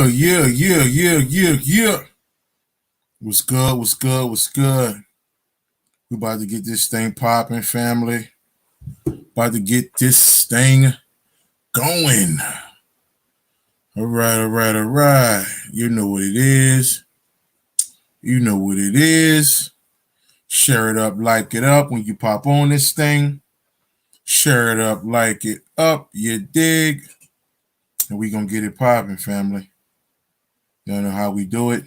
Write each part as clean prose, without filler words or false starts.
Yeah. What's good? What's good? What's good? We about to get this thing popping, family. About to get this thing going. All right. You know what it is. You know what it is. Share it up, like it up when you pop on this thing. Share it up, like it up. You dig? And we gonna get it popping, family. You know how we do it.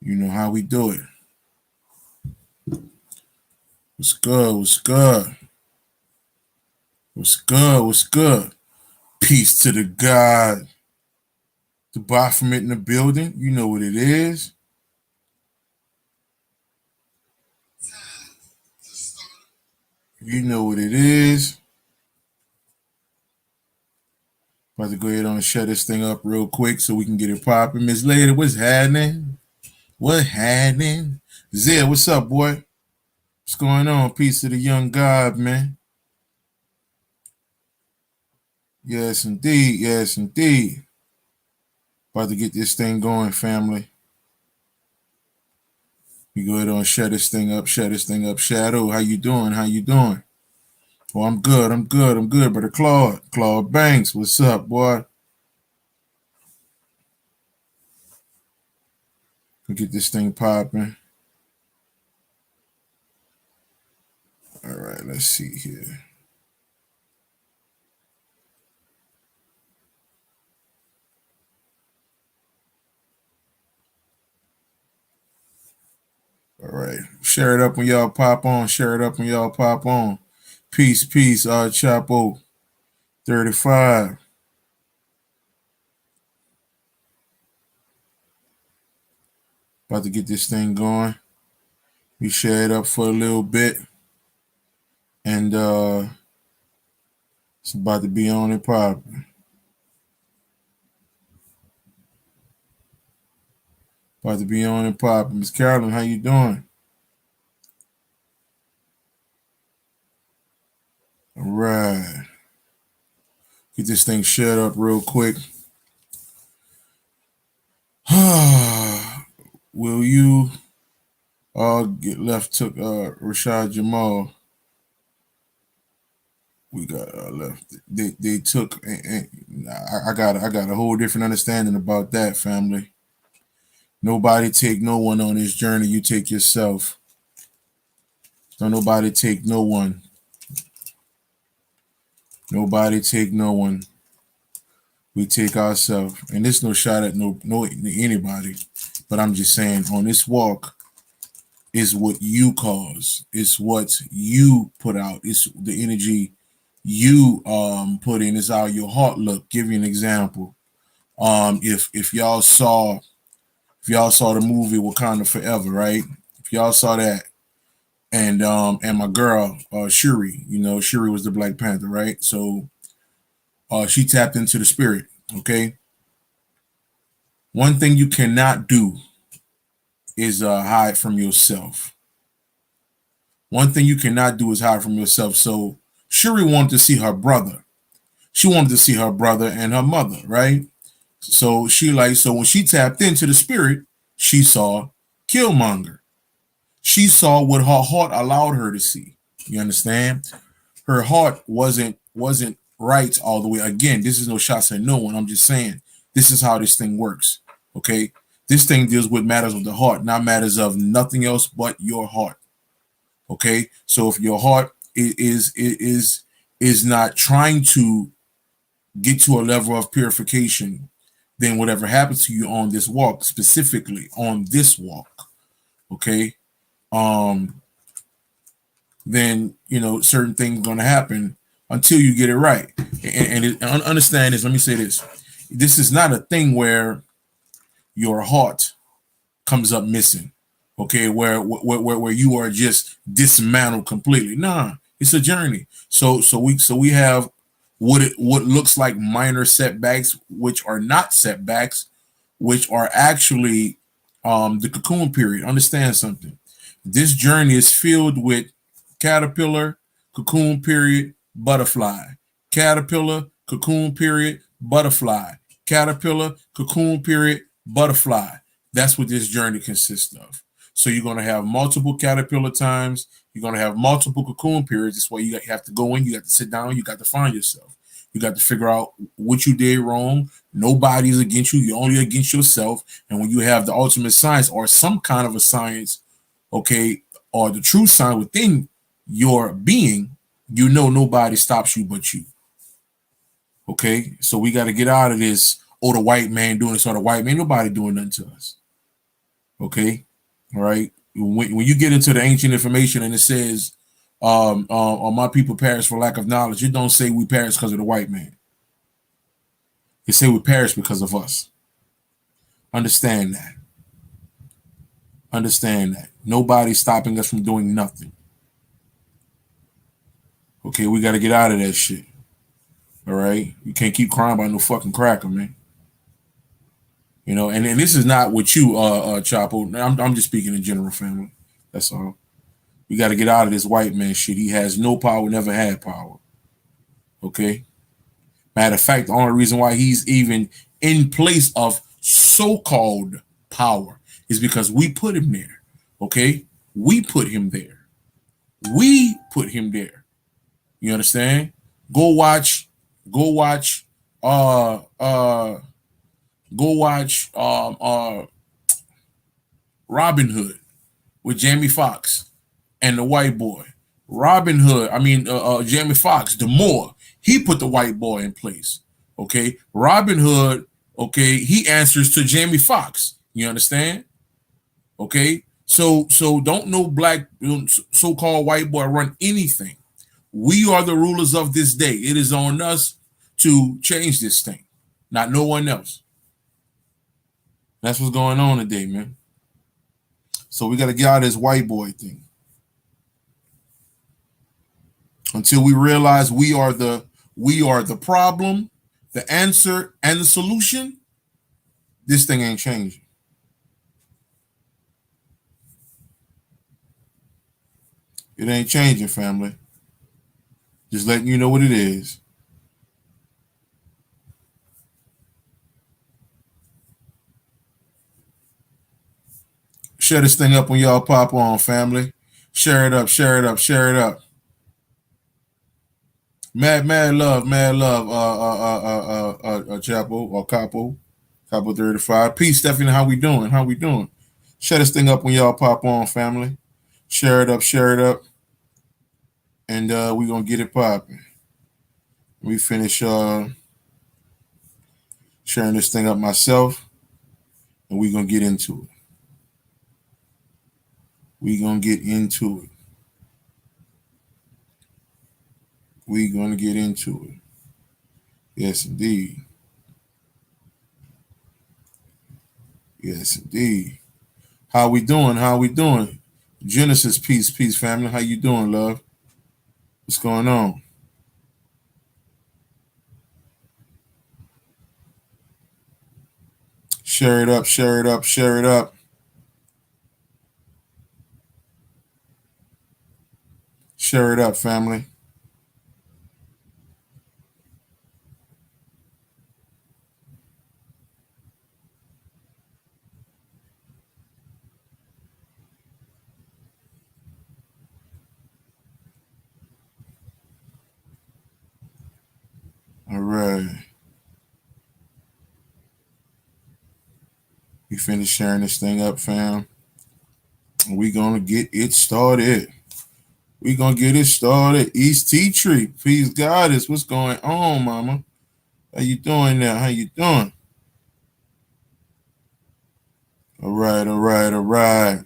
You know how we do it. What's good? What's good? What's good? What's good? Peace to the God. The Baphomet in the building. You know what it is. You know what it is. About to go ahead and shut this thing up real quick so we can get it popping. Miss Lady, what's happening? What happening? Zia, what's up, boy? What's going on? Peace to the young God, man. Yes, indeed. Yes, indeed. About to get this thing going, family. We go ahead and shut this thing up. Shut this thing up. Shadow, how you doing? How you doing? Oh, I'm good. I'm good. I'm good. Brother Claude Banks, what's up, boy? We'll get this thing popping. All right, let's see here. All right, share it up when y'all pop on. Share it up when y'all pop on. Peace, Chapo 35. About to get this thing going. We share it up for a little bit. And it's about to be on and popping. About to be on and popping. Miss Carolyn, how you doing? All right. Get this thing shut up real quick. Will you get left took Rashad Jamal? We got left. They took. I got a whole different understanding about that, family. Nobody take no one on this journey. You take yourself. Don't nobody take no one. Nobody take no one. We take ourselves. And this no shot at no anybody. But I'm just saying, on this walk is what you cause. It's what you put out. It's the energy you put in. It's how your heart look. Give you an example. If y'all saw the movie Wakanda Forever, right? If y'all saw that, and my girl Shuri, Shuri was the Black Panther, right? So she tapped into the spirit. Okay. One thing you cannot do is hide from yourself. One thing you cannot do is hide from yourself. So Shuri wanted to see her brother. She wanted to see her brother and her mother, right? So when she tapped into the spirit, she saw Killmonger. She saw what her heart allowed her to see. You understand? Her heart wasn't right all the way. Again, this is no shots at no one. I'm just saying this is how this thing works. Okay, this thing deals with matters of the heart, not matters of nothing else but your heart. Okay, so if your heart is not trying to get to a level of purification, then whatever happens to you on this walk, specifically on this walk, okay, then certain things are going to happen until you get it right. And understand this. Let me say this: this is not a thing where your heart comes up missing, okay, where you are just dismantled completely. Nah, it's a journey. So we have what looks like minor setbacks, which are not setbacks, which are actually the cocoon period. Understand something. This journey is filled with caterpillar, cocoon period, butterfly. Caterpillar, cocoon period, butterfly. caterpillar, cocoon period, butterfly. That's what this journey consists of. So you're going to have multiple caterpillar times. You're going to have multiple cocoon periods. That's why you have to go in. You got to sit down. You got to find yourself. You got to figure out what you did wrong. Nobody's against you. You're only against yourself. And when you have the ultimate science or some kind of a science, okay, or the true science within your being, you know nobody stops you but you. Okay, so we got to get out of this. Oh, the white man doing this, or the white man. Nobody doing nothing to us. Okay, all right. When you get into the ancient information and it says, my people perish for lack of knowledge," it don't say we perish because of the white man. It say we perish because of us. Understand that. Understand that. Nobody's stopping us from doing nothing. Okay, we got to get out of that shit. All right, you can't keep crying about no fucking cracker, man. You know, and this is not what you, Chapo. I'm just speaking in general, family. That's all. We got to get out of this white man shit. He has no power, never had power. Okay. Matter of fact, the only reason why he's even in place of so-called power is because we put him there. Okay, we put him there. We put him there. You understand? Go watch. Go watch. Go watch. Robin Hood with Jamie Foxx and the white boy. Robin Hood, Jamie Foxx, the Moor, he put the white boy in place. Okay, Robin Hood, okay, he answers to Jamie Foxx. You understand? Okay, so don't no black so-called white boy run anything. We are the rulers of this day. It is on us to change this thing, not no one else. That's what's going on today, man. So we got to get out of this white boy thing. Until we realize we are the problem, the answer, and the solution, this thing ain't changing. It ain't changing, family. Just letting you know what it is. Share this thing up when y'all pop on, family. Share it up, share it up, share it up. Mad love, Chapo or Capo 35. Peace, Stephanie. How we doing? How we doing? Share this thing up when y'all pop on, family. Share it up, and we gonna get it popping. We finish sharing this thing up myself, and we gonna get into it. We gonna get into it. We gonna get into it. Yes, indeed. Yes, indeed. How we doing? How we doing? Genesis, peace, family. How you doing, love? What's going on? Share it up, share it up, share it up. Share it up, family. All right. We finished sharing this thing up, fam. And we gonna get it started. We gonna get it started. East Tea Tree. Peace, Goddess. What's going on, mama? How you doing now? How you doing? All right, all right, all right.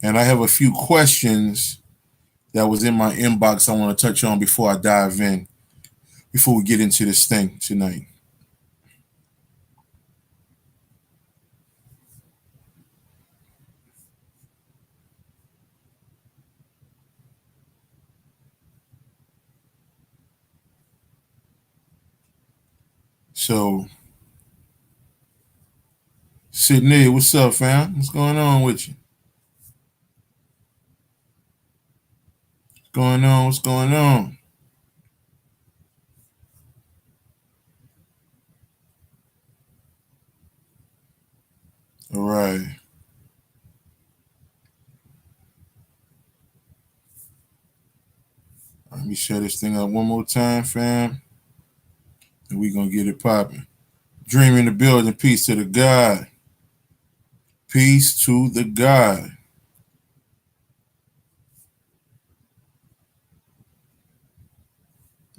And I have a few questions that was in my inbox I want to touch on before I dive in, before we get into this thing tonight. So, Sydney, what's up, fam? What's going on with you? Going on? What's going on? All right. Let me share this thing up one more time, fam, and we gonna get it popping. Dream in the building. Peace to the God. Peace to the God.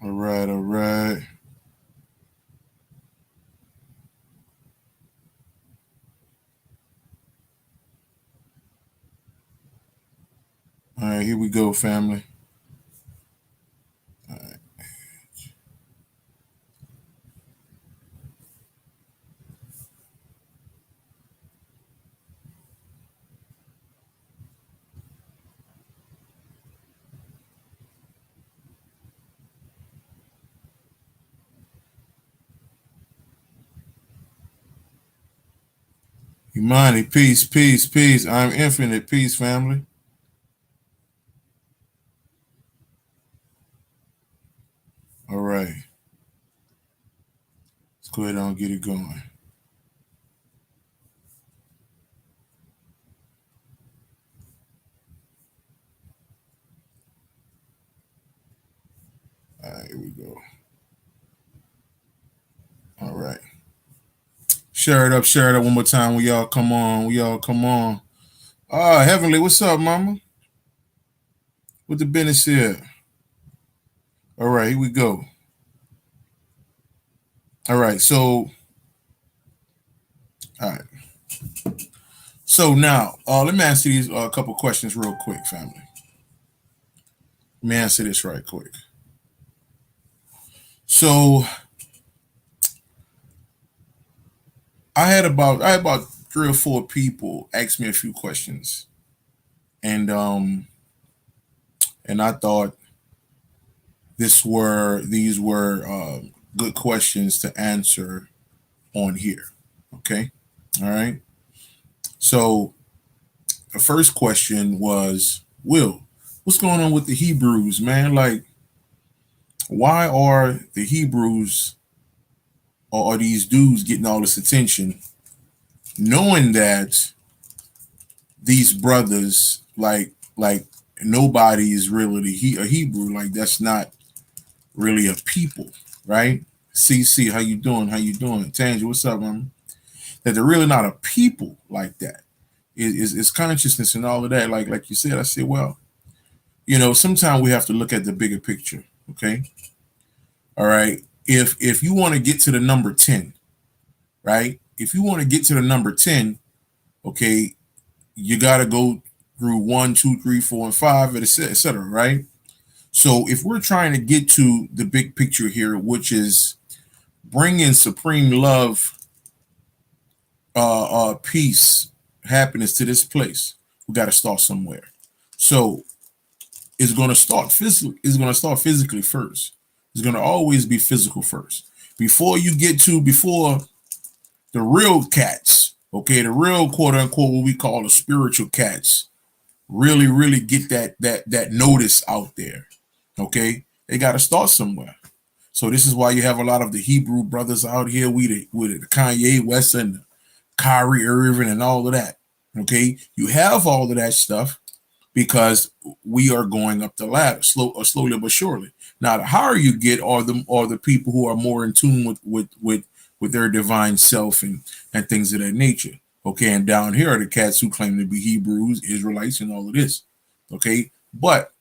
All right. All right. All right. Here we go, family. All right. Imani, peace, peace, peace. I'm infinite. Peace, family. All right. Let's go ahead and get it going. All right. Here we go. All right. Share it up one more time. We all come on. We all come on. Heavenly, what's up, mama? What the business here? All right, here we go. All right, all right. So now, let me answer these a couple questions real quick, family. Let me answer this right quick. So I had about 3 or 4 people ask me a few questions, and and I thought these were good questions to answer on here. Okay, all right. So the first question was, Will, what's going on with the Hebrews, man? Like, why are the Hebrews or are these dudes getting all this attention, knowing that these brothers, like nobody is really a Hebrew, like that's not really a people, right? CC, how you doing? How you doing? Tangy, what's up, man? That they're really not a people like that. Is consciousness and all of that. Like you said, I said, well, sometimes we have to look at the bigger picture. Okay, all right. If you want to get to the number 10, right? If you want to get to the number 10, okay, you got to go through one, two, three, four, and five, et cetera, right? So if we're trying to get to the big picture here, which is bringing supreme love, peace, happiness to this place, we got to start somewhere. So it's going to start physically. It's going to start physically first. It's going to always be physical first. Before the real cats, okay, the real quote unquote what we call the spiritual cats, really get that notice out there. Okay, they got to start somewhere. So this is why you have a lot of the Hebrew brothers out here, with the Kanye West and the Kyrie Irving and all of that. Okay, you have all of that stuff because we are going up the ladder, slowly but surely. Now, the higher you get, are the people who are more in tune with their divine self and things of that nature. Okay, and down here are the cats who claim to be Hebrews, Israelites, and all of this. Okay, but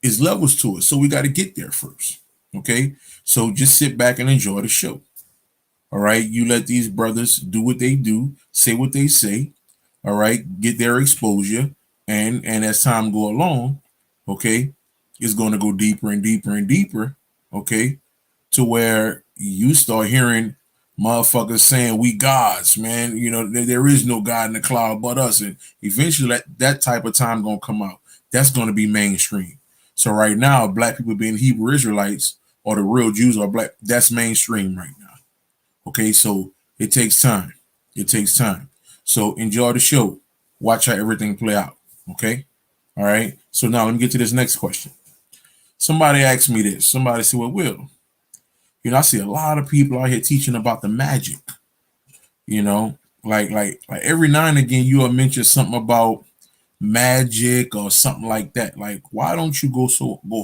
it's levels to it, so we got to get there first. Okay, so just sit back and enjoy the show. All right, you let these brothers do what they do, say what they say. All right, get their exposure, and as time go along, okay, it's going to go deeper and deeper and deeper. Okay, to where you start hearing motherfuckers saying we gods, man. There is no God in the cloud but us, and eventually that type of time gonna come out. That's gonna be mainstream. So right now, black people being Hebrew Israelites or the real Jews or black, that's mainstream right now. Okay, so it takes time. It takes time. So enjoy the show. Watch how everything play out. Okay. All right. So now let me get to this next question. Somebody asked me this. Somebody said, well, Will, I see a lot of people out here teaching about the magic, like every now and again you'll mention something about magic or something like that. Like, why don't you go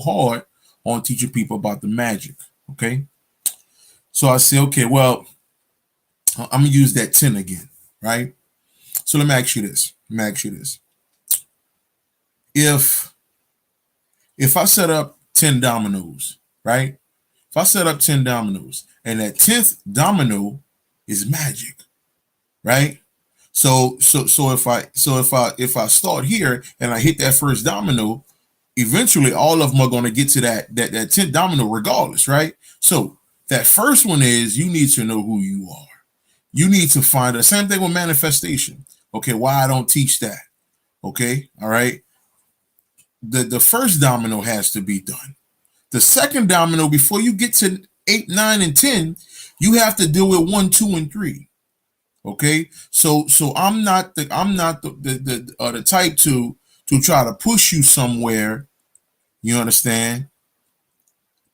hard on teaching people about the magic? Okay. So I say, okay, well, I'm gonna use that 10 again, right? So let me ask you this. If I set up 10 dominoes, right? If I set up 10 dominoes and that 10th domino is magic, right? So if I start here and I hit that first domino, eventually all of them are going to get to that 10th domino regardless, right? So that first one is you need to know who you are. You need to find the same thing with manifestation. Okay, why I don't teach that. Okay, all right. The first domino has to be done. The second domino, before you get to 8, 9, and 10, you have to deal with 1, 2, and 3. Okay, so I'm not the type to try to push you somewhere. You understand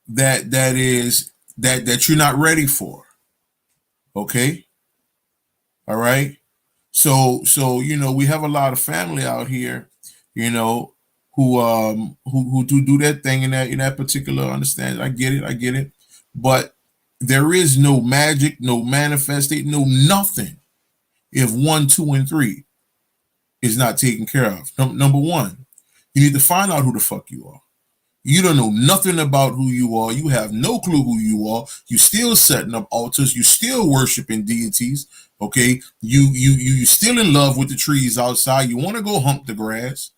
that you're not ready for. Okay, all right. So we have a lot of family out here, who do that thing in that particular understanding. I get it, but there is no magic, no manifesting, no nothing if 1, 2, and 3 is not taken care of. Number one, you need to find out who the fuck you are. You don't know nothing about who you are. You have no clue who you are. You still setting up altars. You still worshiping deities. Okay, you still in love with the trees outside. You want to go hump the grass.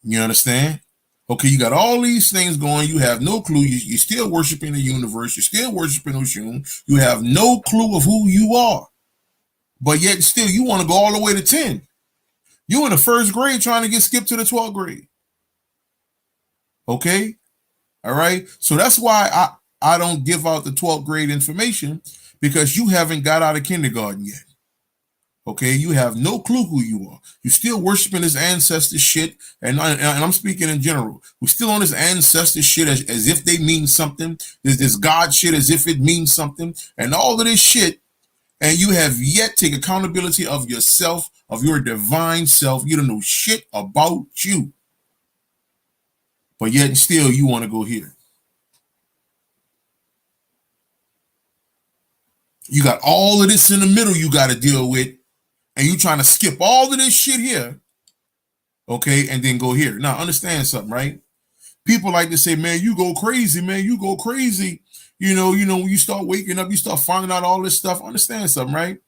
You understand? Okay, you got all these things going. You have no clue. You're still worshiping the universe. You're still worshiping Oshun. You have no clue of who you are. But yet still you want to go all the way to 10. You in the first grade trying to get skipped to the 12th grade. Okay? All right. So that's why I don't give out the 12th grade information, because you haven't got out of kindergarten yet. Okay, you have no clue who you are. You're still worshiping this ancestor shit, and I'm speaking in general. We're still on this ancestor shit as if they mean something. This God shit as if it means something, and all of this shit. And you have yet to take accountability of yourself, of your divine self. You don't know shit about you, but yet still you want to go here. You got all of this in the middle you got to deal with, and you trying to skip all of this shit here, okay, and then go here. Now, understand something, right? People like to say, man, you go crazy, man, you go crazy. When you start waking up, you start finding out all this stuff. Understand something, right?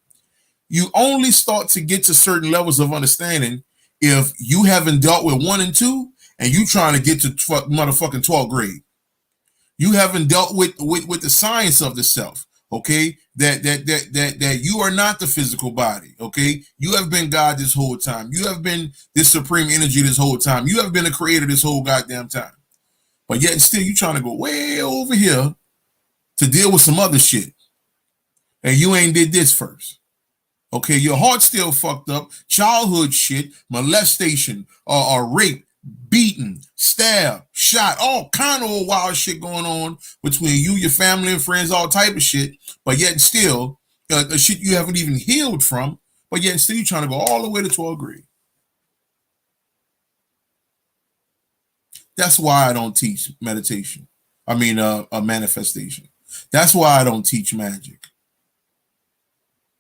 You only start to get to certain levels of understanding if you haven't dealt with 1 and 2, and you trying to get to motherfucking 12th grade. You haven't dealt with the science of the self. Okay, that you are not the physical body. Okay, you have been God this whole time. You have been this supreme energy this whole time. You have been a creator this whole goddamn time. But yet still you trying to go way over here to deal with some other shit, and you ain't did this first. Okay, your heart's still fucked up. Childhood shit, molestation, or rape, beaten, stabbed, shot, all kind of wild shit going on between you, your family, and friends, all type of shit. But yet still, shit you haven't even healed from. But yet still, you trying to go all the way to 12th grade. That's why I don't teach meditation. I mean, a manifestation. That's why I don't teach magic.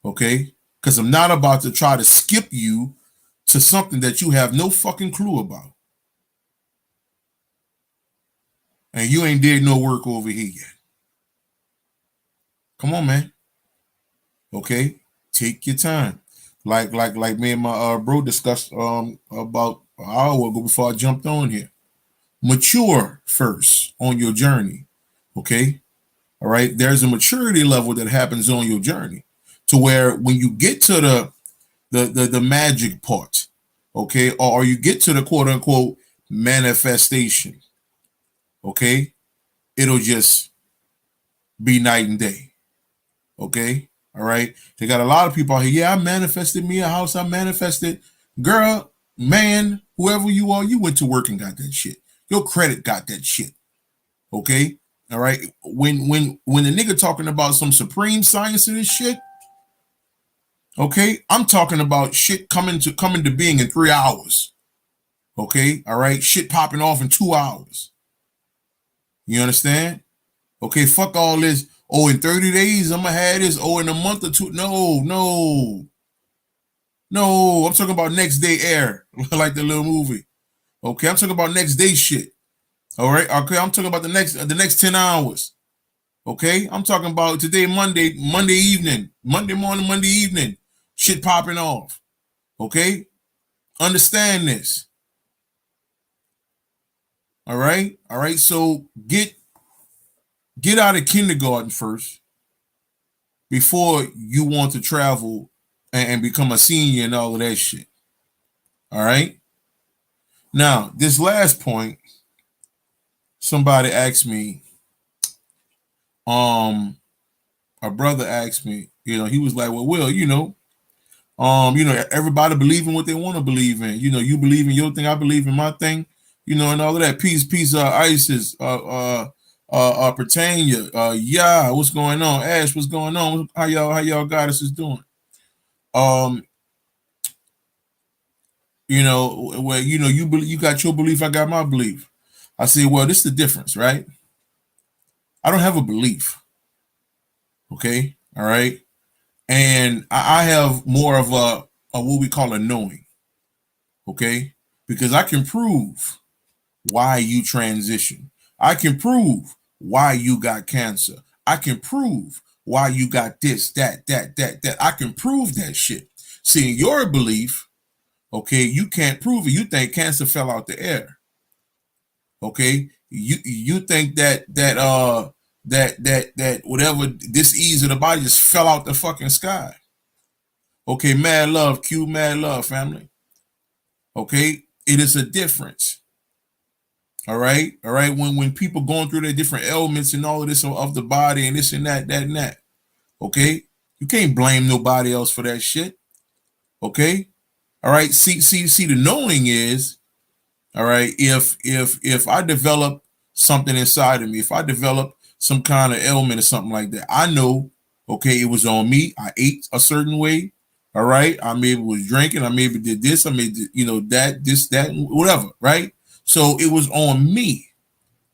Okay, because I'm not about to try to skip you to something that you have no fucking clue about. And you ain't did no work over here yet. Come on, man. Okay, take your time. Like me and my bro discussed about an hour ago before I jumped on here. Mature first on your journey. Okay, all right. There's a maturity level that happens on your journey, to where when you get to the magic part, okay, or you get to the quote unquote manifestation, okay, it'll just be night and day. Okay, all right. They got a lot of people out here. Yeah, I manifested me a house. I manifested, girl. man, whoever you are, you went to work and got that shit. Your credit got that shit. Okay? All right. When the nigga talking about some supreme science of this shit, okay, I'm talking about shit coming to being in 3 hours. Okay, all right, shit popping off in 2 hours. You understand? Okay, fuck all this. Oh, in 30 days, I'm gonna have this. Oh, in a month or two. No, no, no. I'm talking about next day air, like the little movie. Okay, I'm talking about next day shit. All right, okay, I'm talking about the next 10 hours. Okay, I'm talking about today, Monday evening, Monday morning, Monday evening, shit popping off. Okay, understand this. All right, all right. So get out of kindergarten first before you want to travel and become a senior and all of that shit. All right. Now, this last point, somebody asked me, a brother asked me, he was like, well, Will, everybody believe in what they want to believe in. You believe in your thing, I believe in my thing, and all of that. Peace, ISIS, Pertania, yeah, what's going on? Ash, what's going on? How y'all goddesses doing? Where you got your belief, I got my belief. I say, well, this is the difference, right? I don't have a belief. Okay, all right, and I have more of a what we call a knowing. Okay, because I can prove why you transition. I can prove why you got cancer. I can prove why you got this, that. I can prove that shit. See, your belief, okay, you can't prove it. You think cancer fell out the air. Okay, you think that whatever disease of the body just fell out the fucking sky. Okay, mad love, Q, mad love, family. Okay, it is a difference. All right, all right. When people going through their different ailments and all of this of the body and this and that and that. Okay, you can't blame nobody else for that shit. Okay, all right. See. The knowing is, all right. If I develop something inside of me, if I develop some kind of ailment or something like that, I know. Okay, it was on me. I ate a certain way. All right, I maybe was drinking. I maybe did this. I maybe that, this, that, whatever. Right. So it was on me.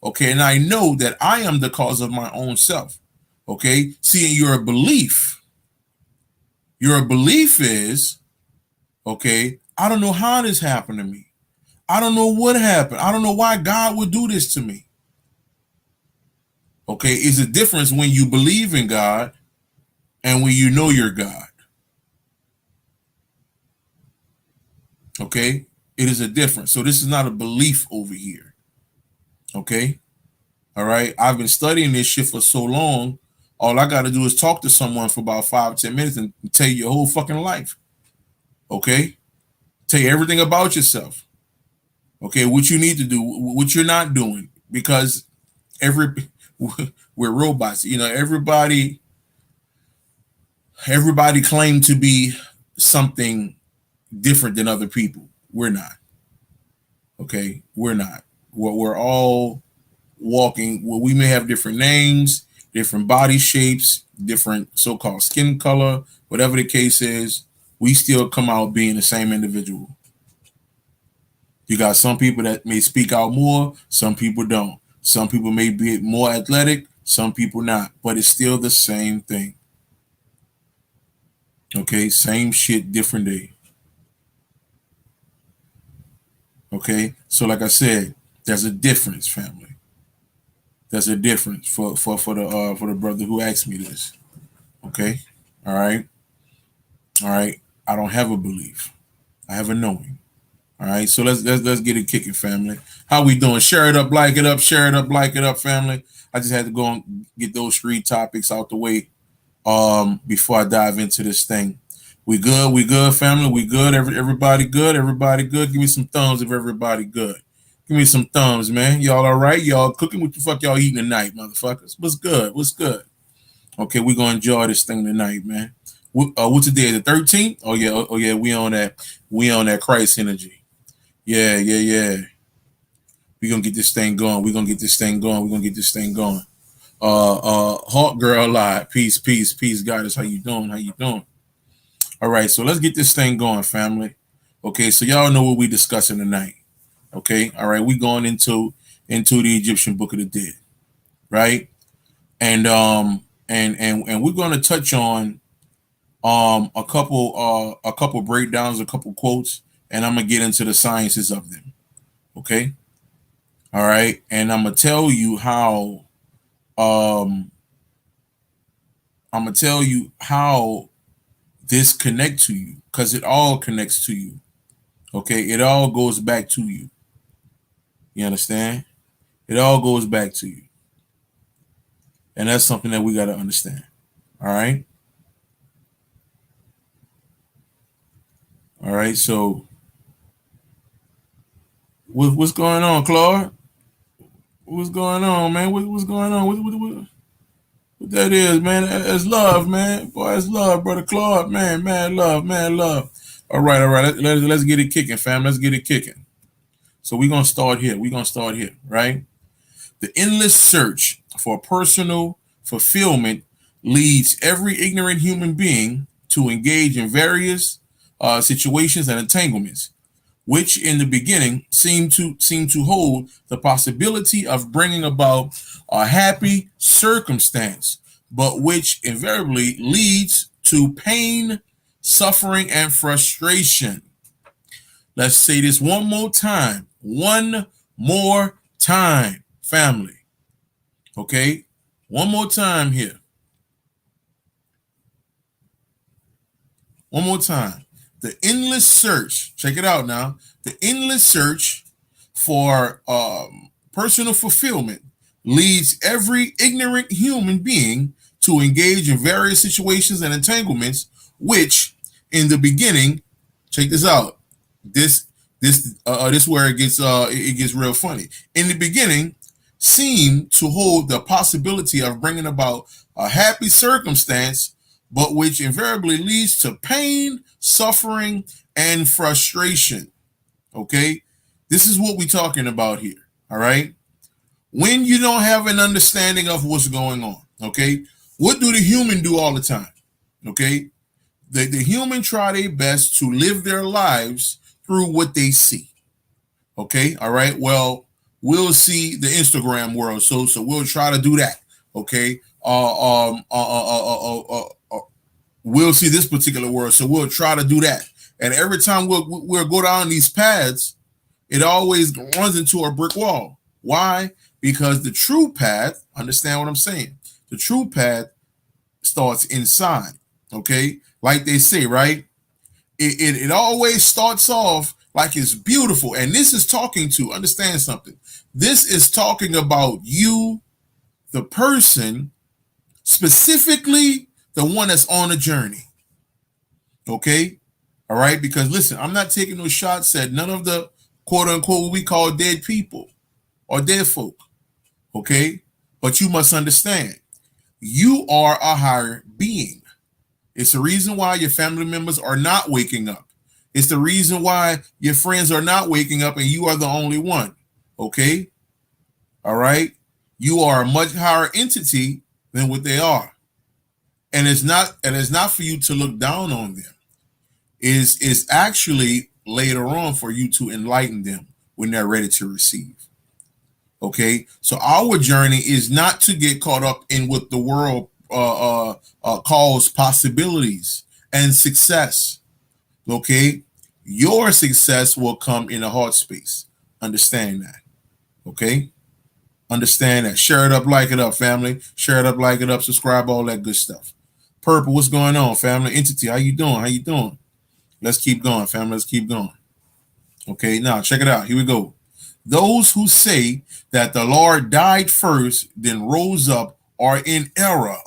Okay, and I know that I am the cause of my own self. Okay, seeing your belief is, okay, I don't know how this happened to me. I don't know what happened. I don't know why God would do this to me. Okay, is a difference when you believe in God and when you know you're God. Okay, it is a difference. So this is not a belief over here. Okay, all right. I've been studying this shit for so long. All I got to do is talk to someone for about 5-10 minutes and tell you your whole fucking life. Okay, tell you everything about yourself. Okay, what you need to do, what you're not doing, because we're robots. Everybody claim to be something different than other people. We're not. Okay, we're not. We're all walking. Well, we may have different names, different body shapes, different so-called skin color, whatever the case is. We still come out being the same individual. You got some people that may speak out more, some people don't. Some people may be more athletic, some people not, but it's still the same thing. Okay, same shit, different day. Okay, so like I said, there's a difference, family. There's a difference for the brother who asked me this. Okay, all right, all right. I don't have a belief. I have a knowing. All right, so let's get it kicking, family. How we doing? Share it up, like it up, share it up, like it up, family. I just had to go and get those 3 topics out the way before I dive into this thing. We good, family. We good. Everybody good. Everybody good. Give me some thumbs if everybody good. Give me some thumbs, man. Y'all all right? Y'all cooking? What the fuck y'all eating tonight, motherfuckers? What's good? What's good? Okay, we're gonna enjoy this thing tonight, man. What's the day? The 13th? Oh yeah, we on that. We on that Christ energy. Yeah, yeah, yeah. We're gonna get this thing going. We're gonna get this thing going. We're gonna get this thing going. Hawk Girl Live. Peace, peace, peace, goddess. How you doing? How you doing? All right, so let's get this thing going, family. Okay, so y'all know what we discussing tonight. Okay, all right, we going into the Egyptian Book of the Dead, right? And we're gonna touch on a couple breakdowns, a couple quotes, and I'm gonna get into the sciences of them. Okay, all right, and um I'm gonna tell you how this connect to you because it all connects to you. Okay, it all goes back to you. You understand? It all goes back to you, and that's something that we got to understand. All right, all right. So what's going on, Claude? What's going on, man? What's going on? What that is, man? That's love, man. Boy, that's love, brother Claude. Man, man, love, man, love. All right, all right. Let's get it kicking, fam. Let's get it kicking. So we're gonna start here. We're gonna start here, right? The endless search for personal fulfillment leads every ignorant human being to engage in various situations and entanglements, which in the beginning seem to hold the possibility of bringing about a happy circumstance, but which invariably leads to pain, suffering, and frustration. Let's say this one more time. One more time, family. Okay? One more time here. One more time. The endless search, check it out now. The endless search for personal fulfillment leads every ignorant human being to engage in various situations and entanglements, which in the beginning, check this out. This where it gets real funny. In the beginning, seem to hold the possibility of bringing about a happy circumstance, but which invariably leads to pain, suffering, and frustration. Okay, this is what we're talking about here. All right, when you don't have an understanding of what's going on, okay, what do the human do all the time? Okay, the human try their best to live their lives through what they see. Okay, all right. Well, we'll see the Instagram world, so we'll try to do that. Okay. We'll see this particular world, so we'll try to do that. And every time we'll go down these paths, it always runs into a brick wall. Why? Because the true path, understand what I'm saying? The true path starts inside. Okay, like they say, right? It always starts off like it's beautiful. And this is talking to, understand something. This is talking about you, the person, specifically the one that's on a journey. Okay? All right? Because listen, I'm not taking no shots at none of the quote unquote what we call dead people or dead folk. Okay? But you must understand, you are a higher being. It's the reason why your family members are not waking up. It's the reason why your friends are not waking up and you are the only one. Okay? All right? You are a much higher entity than what they are. And it's not for you to look down on them. It's actually later on for you to enlighten them when they're ready to receive. Okay? So our journey is not to get caught up in what the world calls possibilities and success. Okay, your success will come in a heart space. Understand that. Okay, understand that. Share it up, like it up, family. Share it up, like it up, subscribe, all that good stuff. Purple, what's going on, family? Entity, how you doing? How you doing? Let's keep going, family. Let's keep going. Okay, now check it out. Here we go. Those who say that the Lord died first, then rose up, are in error.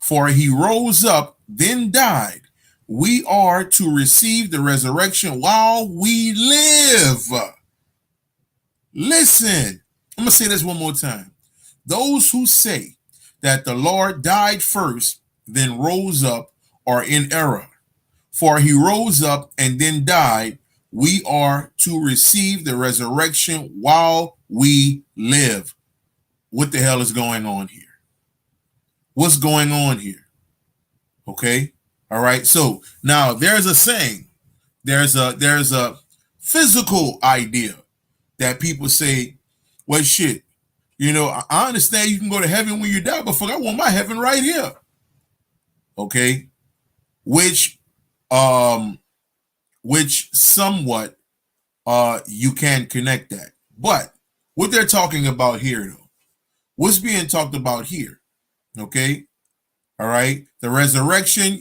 For he rose up, then died. We are to receive the resurrection while we live. Listen, I'm going to say this one more time. Those who say that the Lord died first, then rose up, are in error. For he rose up and then died. We are to receive the resurrection while we live. What the hell is going on here? What's going on here? Okay. All right. So now there's a saying, there's a physical idea that people say, well, shit, I understand you can go to heaven when you die, but fuck, I want my heaven right here. Okay. Which somewhat you can connect that. But what they're talking about here, though, what's being talked about here? Okay. All right. The resurrection,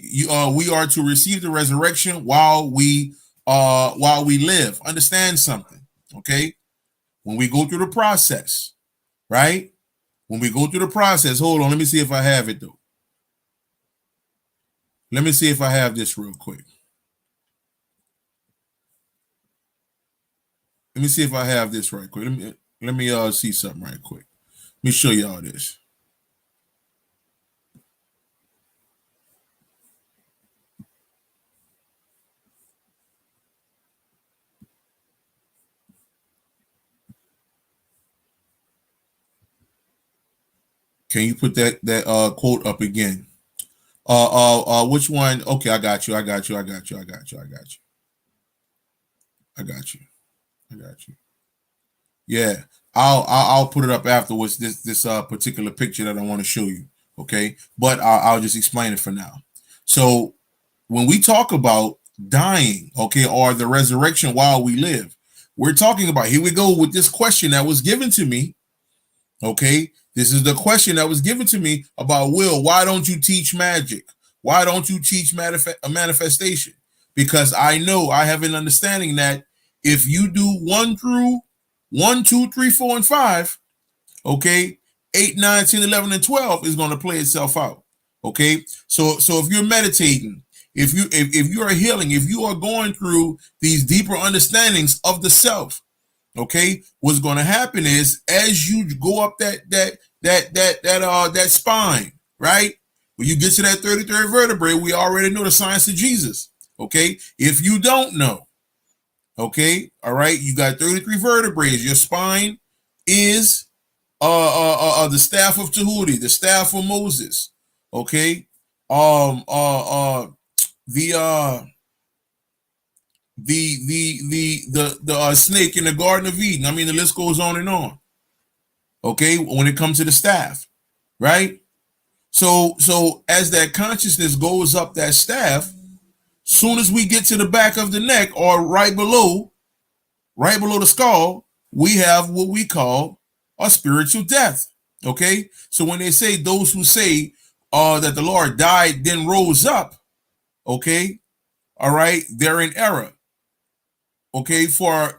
we are to receive the resurrection while we live. Understand something. Okay. When we go through the process, right? When we go through the process, hold on, let me see if I have it though. Let me see if I have this real quick. Let me see if I have this right quick. Let me see something right quick. Let me show y'all this. Can you put that quote up again? Which one? Okay, I got you. I got you. Yeah, I'll put it up afterwards. This particular picture that I want to show you. Okay, but I'll just explain it for now. So when we talk about dying, okay, or the resurrection while we live, we're talking about, here we go with this question that was given to me. Okay, this is the question that was given to me about, Will, why don't you teach magic? Why don't you teach a manifestation? Because I know, I have an understanding that if you do 1 through 1, 2, 3, 4, and 5, okay, 8, 9, 10, 11, and 12 is going to play itself out. Okay, so if you're meditating, if you are healing, if you are going through these deeper understandings of the self, okay, what's going to happen is, as you go up that spine, right? When you get to that 33rd vertebrae, we already know the science of Jesus. Okay, if you don't know, okay, all right, you got 33 vertebrae. Your spine is the staff of Tahuti, the staff of Moses. Okay, the snake in the Garden of Eden. I mean, the list goes on and on. Okay, when it comes to the staff, right? So as that consciousness goes up that staff, soon as we get to the back of the neck, or right below the skull, we have what we call a spiritual death. Okay, so when they say, those who say that the Lord died then rose up, okay, all right, they're in error. Okay, for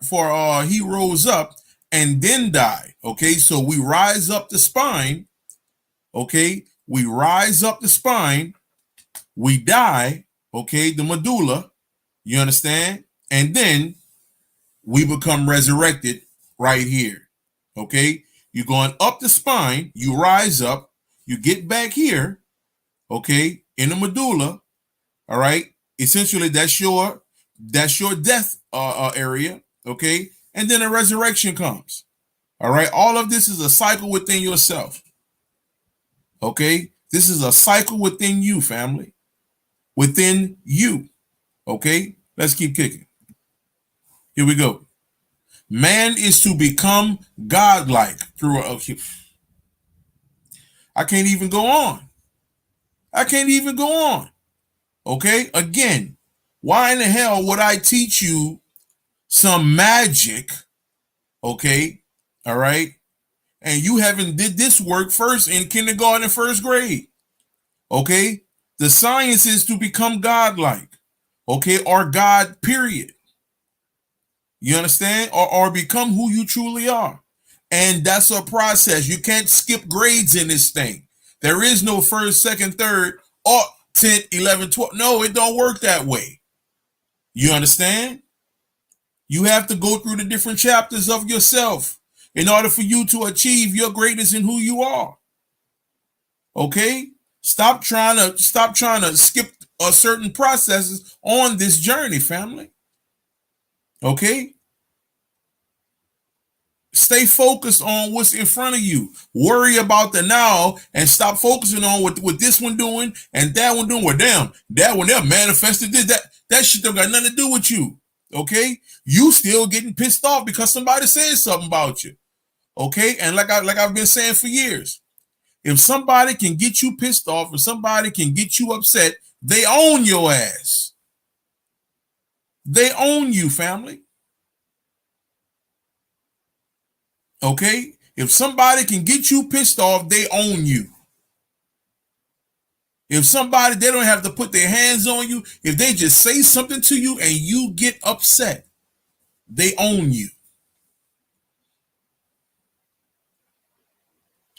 he rose up and then died. Okay, so we rise up the spine. Okay, we rise up the spine, we die. Okay, the medulla, you understand, and then we become resurrected right here. Okay, you're going up the spine, you rise up, you get back here. Okay, in the medulla. All right, essentially that's your death area. Okay, and then a resurrection comes. All right, all of this is a cycle within yourself. Okay, this is a cycle within you, family, within you. Okay, let's keep kicking. Here we go. Man is to become godlike through I can't even go on. Okay, again, why in the hell would I teach you some magic? Okay, all right, and you haven't did this work first in kindergarten and first grade. Okay, the science is to become godlike. Okay, or God, period. You understand? Or become who you truly are. And that's a process. You can't skip grades in this thing. There is no first, second, third, or 10, 11, 12. No, it don't work that way. You understand? You have to go through the different chapters of yourself in order for you to achieve your greatness in who you are. Okay? Stop trying to skip certain processes on this journey, family. Okay? Stay focused on what's in front of you. Worry about the now and stop focusing on what this one doing and that one doing. Well, damn, that one there manifested this. That shit don't got nothing to do with you. Okay? You still getting pissed off because somebody said something about you. Okay? And like I've been saying for years, if somebody can get you pissed off, if somebody can get you upset, they own your ass. They own you, family. Okay? If somebody can get you pissed off, they own you. If somebody, they don't have to put their hands on you. If they just say something to you and you get upset, they own you.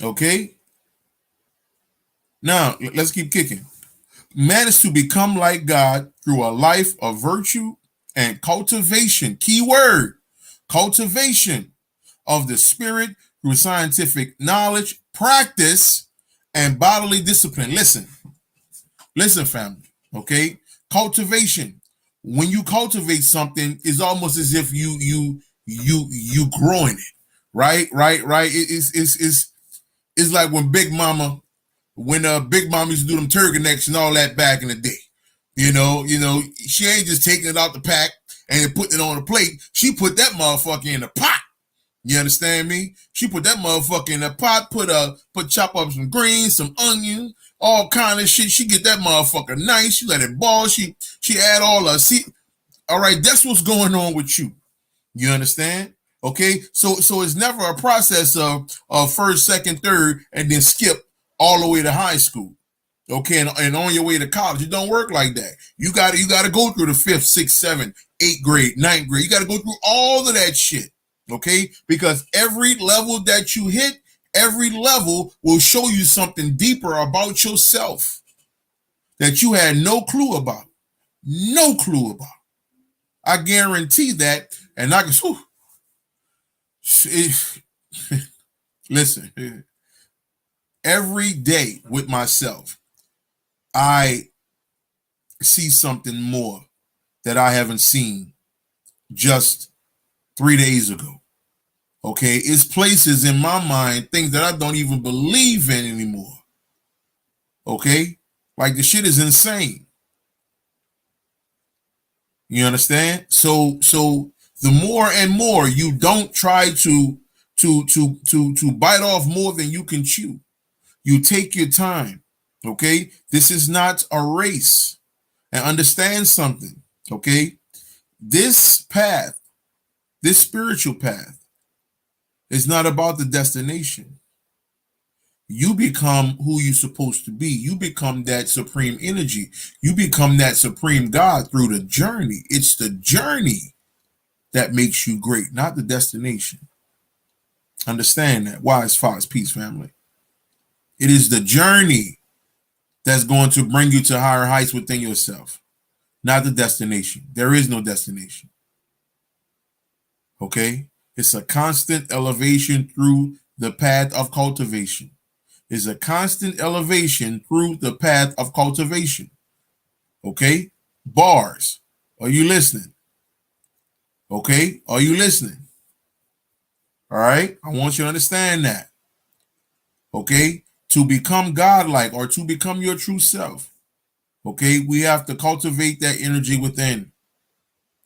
Okay? Now, let's keep kicking. Man is to become like God through a life of virtue and cultivation. Key word, cultivation of the spirit through scientific knowledge, practice, and bodily discipline. Listen, family. Okay, cultivation. When you cultivate something, it's almost as if you growing it. Right. It's like when Big Mama used to do them turkey necks and all that back in the day. You know, she ain't just taking it out the pack and putting it on the plate. She put that motherfucker in the pot. You understand me? She put that motherfucker in the pot, chop up some greens, some onions, all kind of shit. She get that motherfucker nice. She let it ball. She add all her all right, that's what's going on with you. You understand? Okay, so it's never a process of first, second, third, and then skip all the way to high school. Okay, and on your way to college, it don't work like that. You gotta go through the 5th, 6th, 7th, 8th grade, 9th grade. You gotta go through all of that shit. Okay, because every level that you hit, every level will show you something deeper about yourself that you had no clue about. No clue about. I guarantee that, and I can. Listen, every day with myself, I see something more that I haven't seen just 3 days ago. Okay, it's places in my mind, things that I don't even believe in anymore. Okay, like the shit is insane. You understand? So the more and more you don't try to bite off more than you can chew. You take your time. Okay, this is not a race. And understand something. Okay, this path, this spiritual path, is not about the destination. You become who you're supposed to be. You become that supreme energy. You become that supreme God through the journey. It's the journey that makes you great, not the destination. Understand that. Wise Fox, peace, family. It is the journey that's going to bring you to higher heights within yourself, not the destination. There is no destination. Okay? It's a constant elevation through the path of cultivation. It's a constant elevation through the path of cultivation. Okay? Bars. Are you listening? Okay? Are you listening? All right? I want you to understand that. Okay? To become godlike or to become your true self, okay, we have to cultivate that energy within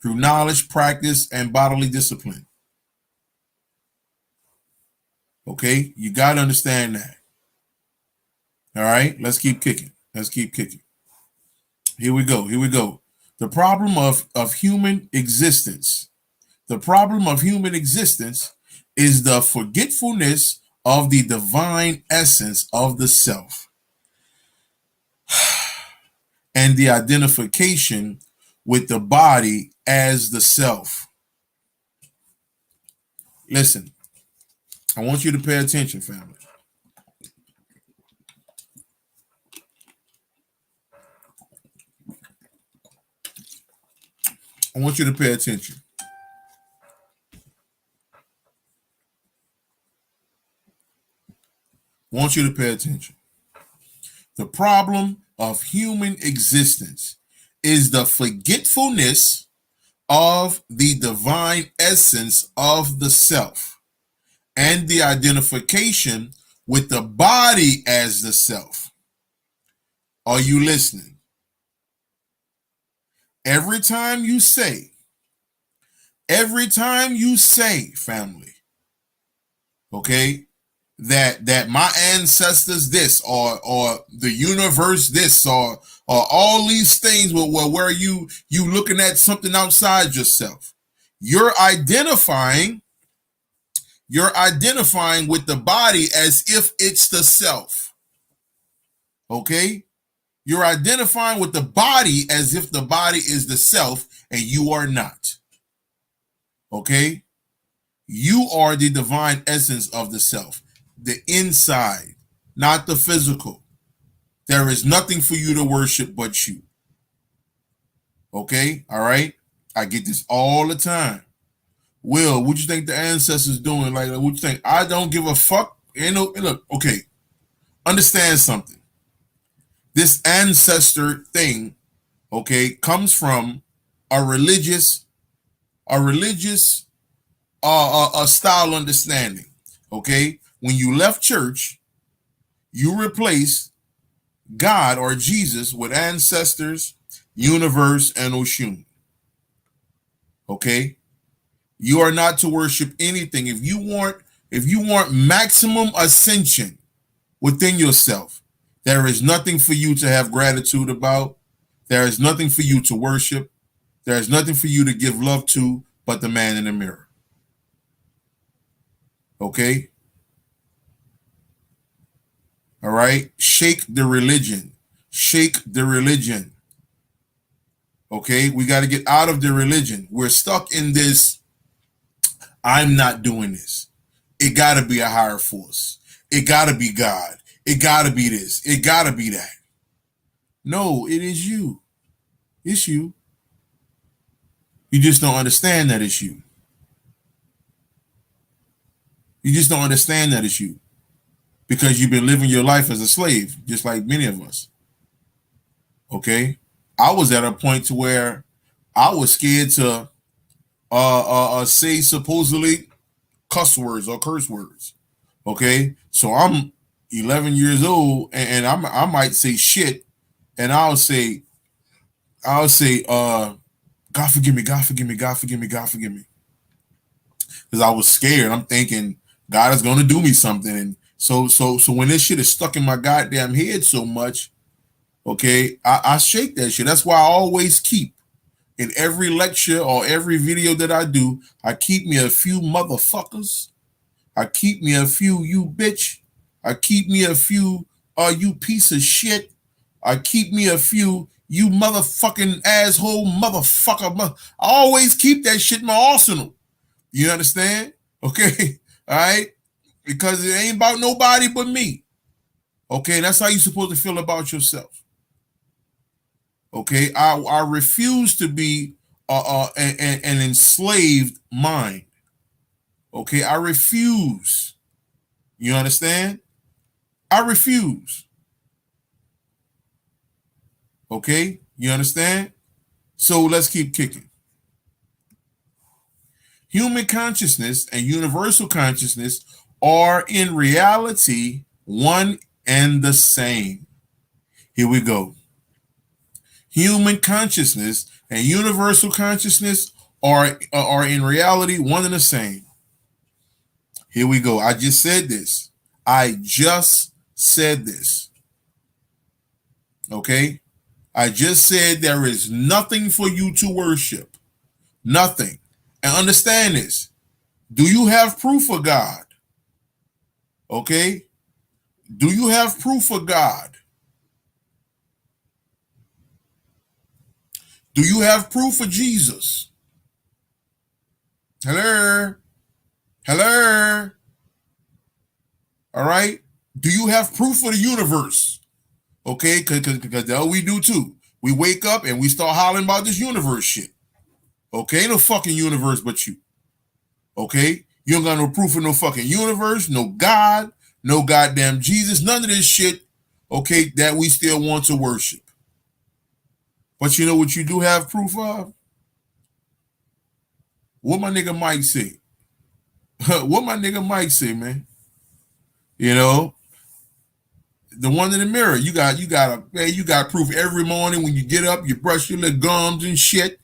through knowledge, practice, and bodily discipline. Okay? You got to understand that. All right? Let's keep kicking. Let's keep kicking. Here we go. Here we go. The problem of human existence. The problem of human existence is the forgetfulness of the divine essence of the self and the identification with the body as the self. Listen, I want you to pay attention, family. I want you to pay attention. I want you to pay attention. The problem of human existence is the forgetfulness of the divine essence of the self and the identification with the body as the self. Are you listening? Every time you say, family, okay, that my ancestors this or the universe this or all these things where you looking at something outside yourself, you're identifying with the body as if it's the self. Okay, you're identifying with the body as if the body is the self, and you are not. Okay, you are the divine essence of the self, the inside, not the physical. There is nothing for you to worship but you. Okay, all right. I get this all the time. Will, what you think the ancestors doing? Like, what you think? I don't give a fuck. Ain't no look. Okay, understand something. This ancestor thing, okay, comes from a religious style understanding. Okay, when you left church, you replaced God or Jesus with ancestors, universe, and Oshun. Okay, you are not to worship anything. If you want maximum ascension within yourself, there is nothing for you to have gratitude about. There is nothing for you to worship. There is nothing for you to give love to but the man in the mirror. Okay? All right? Shake the religion. Shake the religion. Okay? We got to get out of the religion. We're stuck in this, I'm not doing this. It got to be a higher force. It got to be God. It got to be this. It got to be that. No, it is you. It's you. You just don't understand that it's you. You just don't understand that it's you. Because you've been living your life as a slave, just like many of us. Okay? I was at a point to where I was scared to say supposedly cuss words or curse words. Okay? So I'm 11 years old and I might say shit and I'll say, God forgive me, God forgive me, God forgive me, God forgive me. Because I was scared. I'm thinking God is gonna do me something. And so when this shit is stuck in my goddamn head so much, okay, I shake that shit. That's why I always keep in every lecture or every video that I do, I keep me a few motherfuckers. I keep me a few you bitch. I keep me a few you piece of shit. I keep me a few you motherfucking asshole motherfucker. I always keep that shit in my arsenal. You understand? Okay. All right. Because it ain't about nobody but me. Okay. That's how you're supposed to feel about yourself. Okay. I refuse to be an enslaved mind. Okay. I refuse. You understand? I refuse. Okay. You understand? So let's keep kicking. Human consciousness and universal consciousness are in reality one and the same. Here we go. Human consciousness and universal consciousness are in reality one and the same. Here we go. I just said this. I just said this. Okay? I just said there is nothing for you to worship. Nothing. And understand this. Do you have proof of God? Okay? Do you have proof of God? Do you have proof of Jesus? Hello? Hello? All right? Do you have proof of the universe? Okay? Because that's what we do too. We wake up and we start hollering about this universe shit. Okay? Ain't no fucking universe but you. Okay? You don't got no proof of no fucking universe, no God, no goddamn Jesus, none of this shit. okay, that we still want to worship. But you know what you do have proof of? What my nigga Mike say? What my nigga Mike say, man? You know, the one in the mirror. You got proof every morning when you get up, you brush your little gums and shit.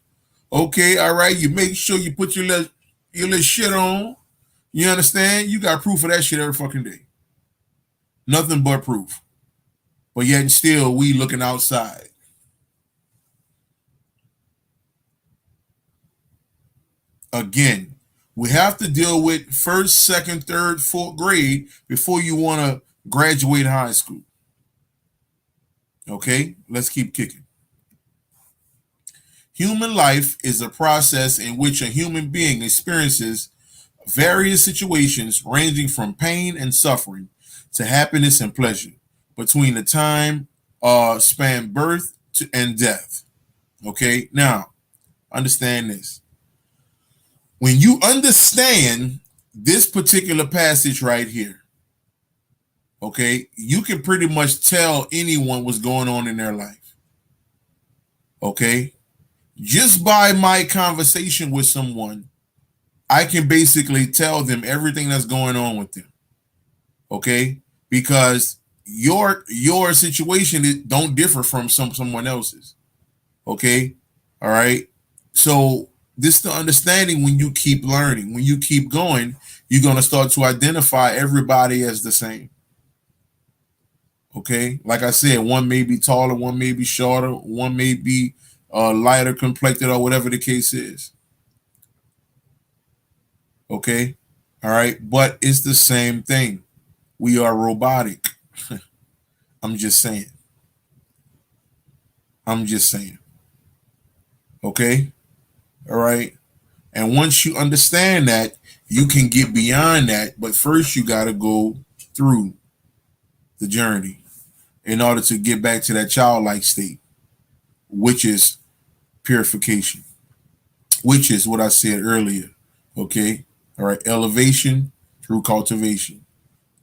Okay, all right. You make sure you put your little shit on. You understand? You got proof of that shit every fucking day. Nothing but proof. But yet and still we looking outside. Again, we have to deal with first, second, third, fourth grade before you want to graduate high school. Okay, let's keep kicking. Human life is a process in which a human being experiences various situations ranging from pain and suffering to happiness and pleasure between the time span birth and death. Okay, now understand this. When you understand this particular passage right here, okay, you can pretty much tell anyone what's going on in their life. Okay, just by my conversation with someone, I can basically tell them everything that's going on with them. Okay, because your situation don't differ from someone else's. Okay, all right. So this the understanding when you keep learning, when you keep going, you're gonna start to identify everybody as the same. Okay, like I said, one may be taller, one may be shorter, one may be lighter complected, or whatever the case is. Okay, all right, but it's the same thing. We are robotic. I'm just saying. I'm just saying. Okay, all right. And once you understand that, you can get beyond that. But first, you got to go through the journey in order to get back to that childlike state, which is purification, which is what I said earlier. Okay. All right. Elevation through cultivation.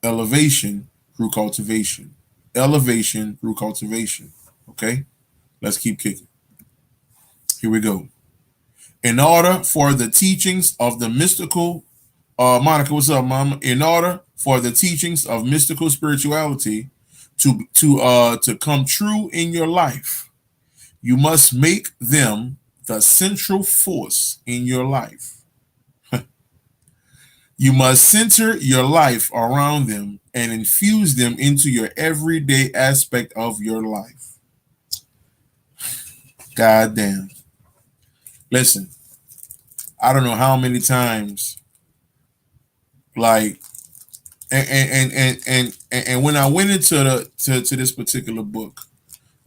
Elevation through cultivation. Elevation through cultivation. Okay. Let's keep kicking. Here we go. In order for the teachings of the mystical, Monica, what's up, Mama? In order for the teachings of mystical spirituality to come true in your life, you must make them the central force in your life. You must center your life around them and infuse them into your everyday aspect of your life. God damn. Listen, I don't know how many times, like, and when I went into to this particular book,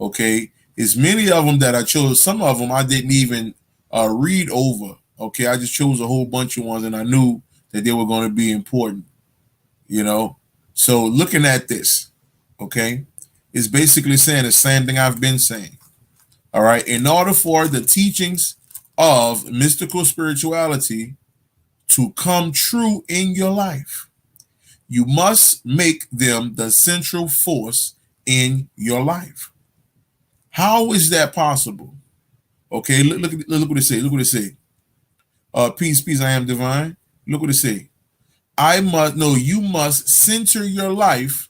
okay, it's many of them that I chose. Some of them I didn't even read over. Okay, I just chose a whole bunch of ones, and I knew that they were going to be important. You know, so looking at this, okay, it's basically saying the same thing I've been saying. All right, in order for the teachings of mystical spirituality to come true in your life, you must make them the central force in your life. How is that possible? Okay, look what it say. Look what it say. Peace, peace, I am divine. Look what it say. You must center your life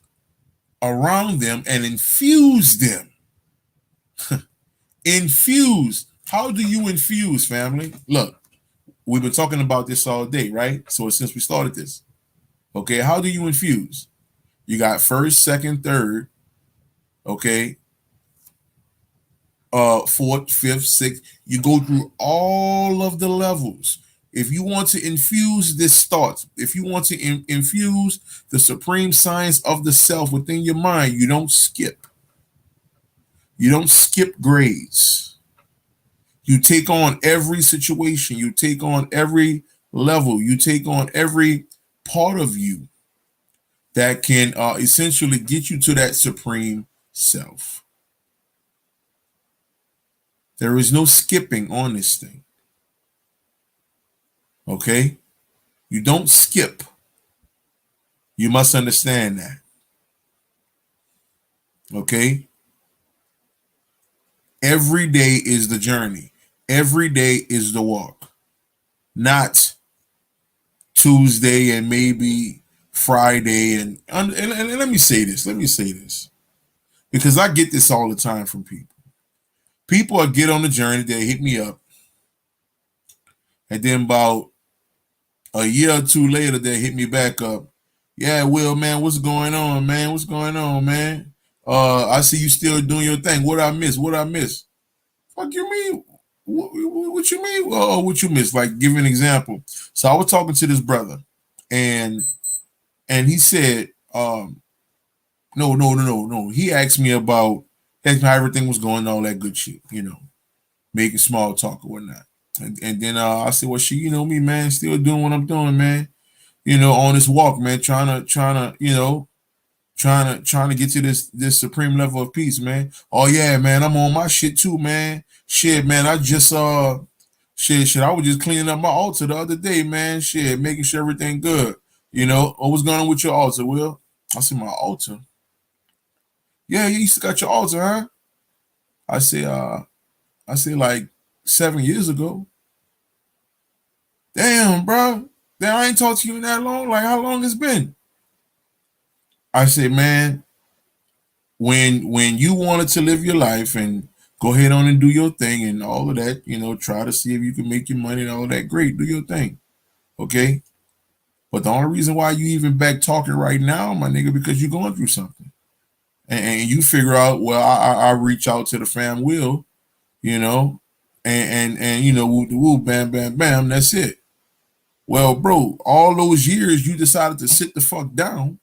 around them and infuse them. Infuse. How do you infuse, family? Look, we've been talking about this all day, right? So since we started this, okay, how do you infuse? You got first, second, third, okay, fourth, fifth, sixth. You go through all of the levels. If you want to infuse this thought, if you want to infuse the supreme science of the self within your mind, you don't skip. You don't skip grades. You take on every situation. You take on every level. You take on every part of you that can essentially get you to that supreme self. There is no skipping on this thing. Okay? You don't skip. You must understand that. Okay? Every day is the journey. Every day is the walk. Not Tuesday and maybe Friday. And let me say this. Let me say this. Because I get this all the time from people. People will get on the journey, they hit me up, and then about a year or two later, they hit me back up. Yeah, Will, man, what's going on, man? What's going on, man? I see you still doing your thing. What I miss? What I miss? Fuck you mean? What you mean? What you miss? Like, give an example. So I was talking to this brother, and he said, no. He asked me how everything was going, all that good shit, making small talk or whatnot. And then I said, well, shit, you know me, man, still doing what I'm doing, man. On this walk, man, trying to get to this supreme level of peace, man. Oh yeah, man, I'm on my shit too, man. Shit, man, I just shit, I was just cleaning up my altar the other day, man. Shit, making sure everything good. What's going on with your altar, Will? I said, my altar. Yeah, you still got your altar, huh? I say, like 7 years ago. Damn, bro. Damn, I ain't talked to you in that long. Like, how long it's been? I say, man, when you wanted to live your life and go ahead on and do your thing and all of that, try to see if you can make your money and all of that, great, do your thing. Okay? But the only reason why you even back talking right now, my nigga, because you're going through something. And you figure out, well, I reach out to the fam will, and woo, bam, bam, bam, that's it. Well, bro, all those years you decided to sit the fuck down.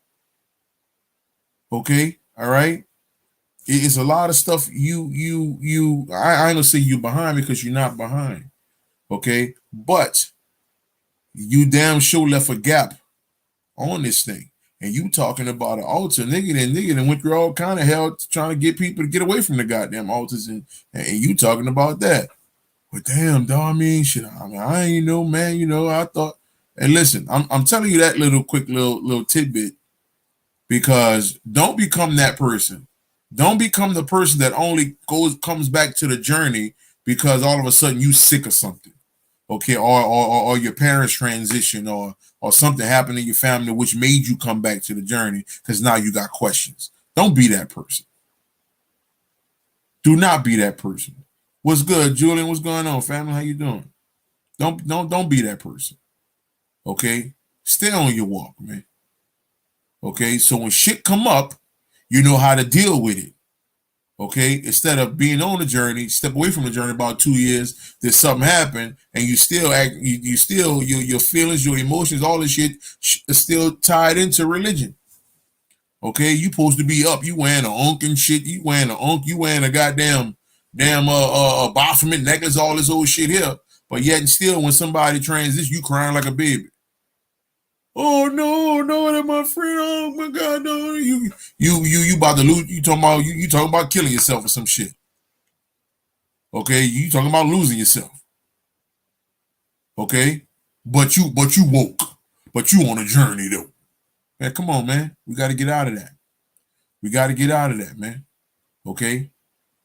Okay, all right. It's a lot of stuff I ain't gonna say you behind because you're not behind. Okay, but you damn sure left a gap on this thing. And you talking about an altar, nigga went through all kind of hell trying to get people to get away from the goddamn altars, and you talking about that. But damn, dog, I mean, shit, I ain't know, man. I thought. And listen, I'm telling you that quick little tidbit because don't become that person. Don't become the person that only comes back to the journey because all of a sudden you sick of something, okay, or your parents transition or something happened in your family which made you come back to the journey because now you got questions. Don't be that person. Do not be that person. What's good, Julian? What's going on, family? How you doing? Don't be that person. Okay, stay on your walk, man. Okay, so when shit come up, you know how to deal with it. Okay, instead of being on the journey, step away from the journey about 2 years, there's something happened, and you still act, you still your feelings, your emotions, all this shit is still tied into religion. Okay, you supposed to be up, you wearing a unk and shit, you wearing a goddamn Baphomet necklace, all this old shit here, but yet and still when somebody transitions, you crying like a baby. Oh no, that my friend. Oh my God, no, you about to lose. You talking about killing yourself or some shit. Okay, you talking about losing yourself. Okay, but you woke, but you on a journey though. Man, come on, man. We got to get out of that. We got to get out of that, man. Okay,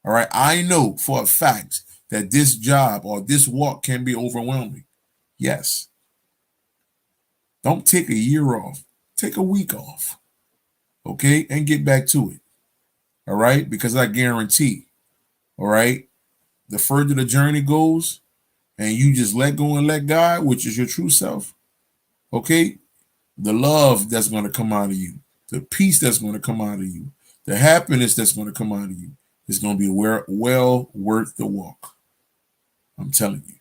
all right. I know for a fact that this job or this walk can be overwhelming. Yes. Don't take a year off. Take a week off. Okay, and get back to it. All right, because I guarantee. All right, the further the journey goes, and you just let go and let God, which is your true self, okay, the love that's going to come out of you, the peace that's going to come out of you, the happiness that's going to come out of you is going to be well worth the walk. I'm telling you.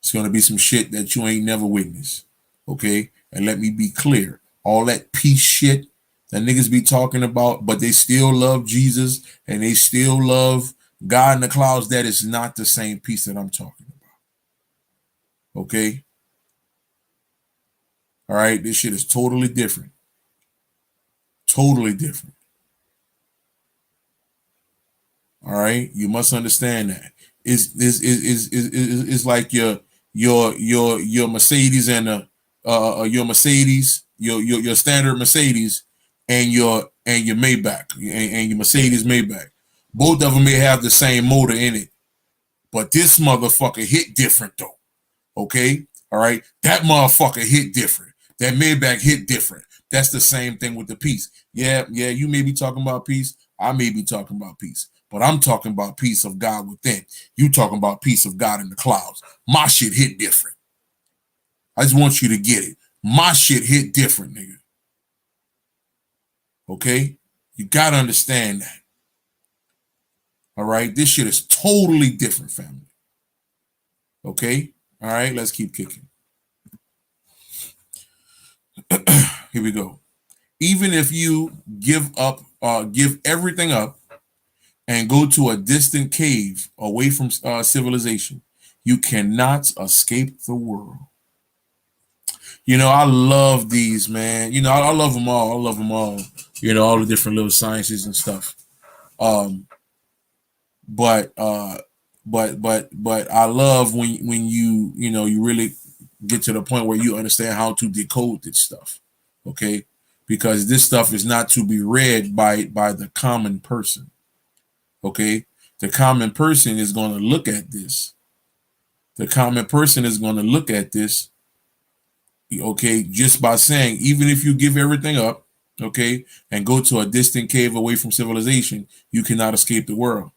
It's going to be some shit that you ain't never witnessed, okay? And let me be clear. All that peace shit that niggas be talking about, but they still love Jesus and they still love God in the clouds, that is not the same peace that I'm talking about. Okay? All right? This shit is totally different. Totally different. All right? You must understand that. It's like your Mercedes and your Mercedes, your standard Mercedes and your Maybach and your Mercedes Maybach. Both of them may have the same motor in it, but this motherfucker hit different though. Okay, all right, that motherfucker hit different. That Maybach hit different. That's the same thing with the peace. Yeah, you may be talking about peace. I may be talking about peace, but I'm talking about peace of God within. You talking about peace of God in the clouds. My shit hit different. I just want you to get it. My shit hit different, nigga. Okay? You got to understand that. All right? This shit is totally different, family. Okay? All right? Let's keep kicking. Here we go. Even if you give everything up and go to a distant cave away from civilization, you cannot escape the world. I love these, man. I love them all. I love them all. All the different little sciences and stuff. But I love when you really get to the point where you understand how to decode this stuff. Okay, because this stuff is not to be read by the common person. Okay, the common person is going to look at this. Okay, just by saying, even if you give everything up, okay, and go to a distant cave away from civilization, you cannot escape the world.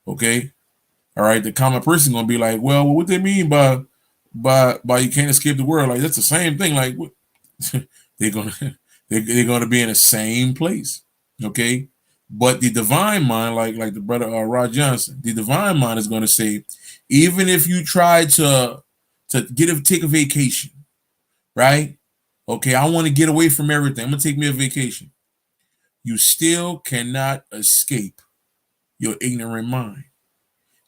Okay, all right. The common person gonna be like, well, what they mean by you can't escape the world? Like that's the same thing. Like they're gonna be in the same place. Okay, but the divine mind, like the brother Rod Johnson, the divine mind is gonna say, even if you try to take a vacation. Right? Okay, I want to get away from everything. I'm going to take me a vacation. You still cannot escape your ignorant mind.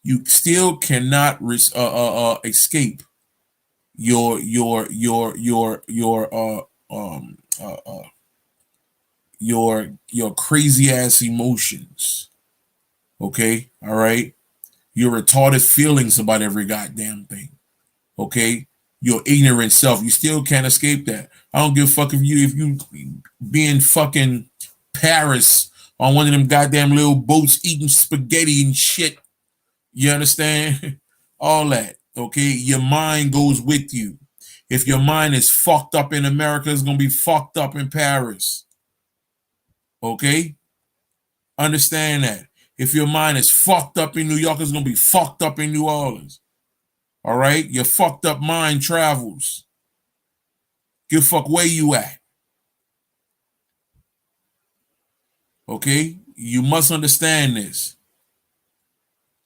You still cannot escape your crazy ass emotions. Okay? All right? Your retarded feelings about every goddamn thing. Okay? Your ignorant self. You still can't escape that. I don't give a fuck if you be in fucking Paris on one of them goddamn little boats eating spaghetti and shit. You understand? All that. Okay? Your mind goes with you. If your mind is fucked up in America, it's gonna be fucked up in Paris. Okay? Understand that. If your mind is fucked up in New York, it's gonna be fucked up in New Orleans. All right? Your fucked up mind travels. Give a fuck where you at. Okay? You must understand this.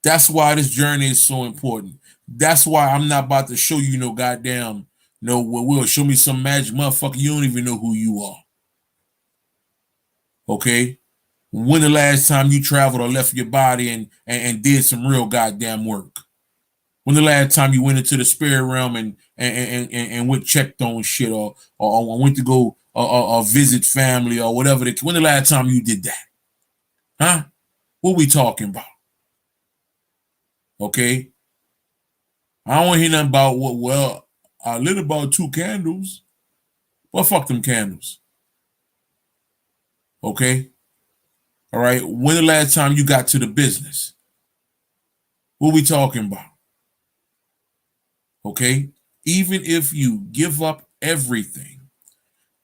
That's why this journey is so important. That's why I'm not about to show you no goddamn, will show me some magic motherfucker. You don't even know who you are. Okay? When the last time you traveled or left your body and did some real goddamn work? When the last time you went into the spirit realm and went checked on shit or went to go or visit family or whatever? When the last time you did that? Huh? What we talking about? Okay? I don't hear nothing about I lit about 2 candles. Well, fuck them candles. Okay? All right? When the last time you got to the business? What we talking about? Okay? Even if you give up everything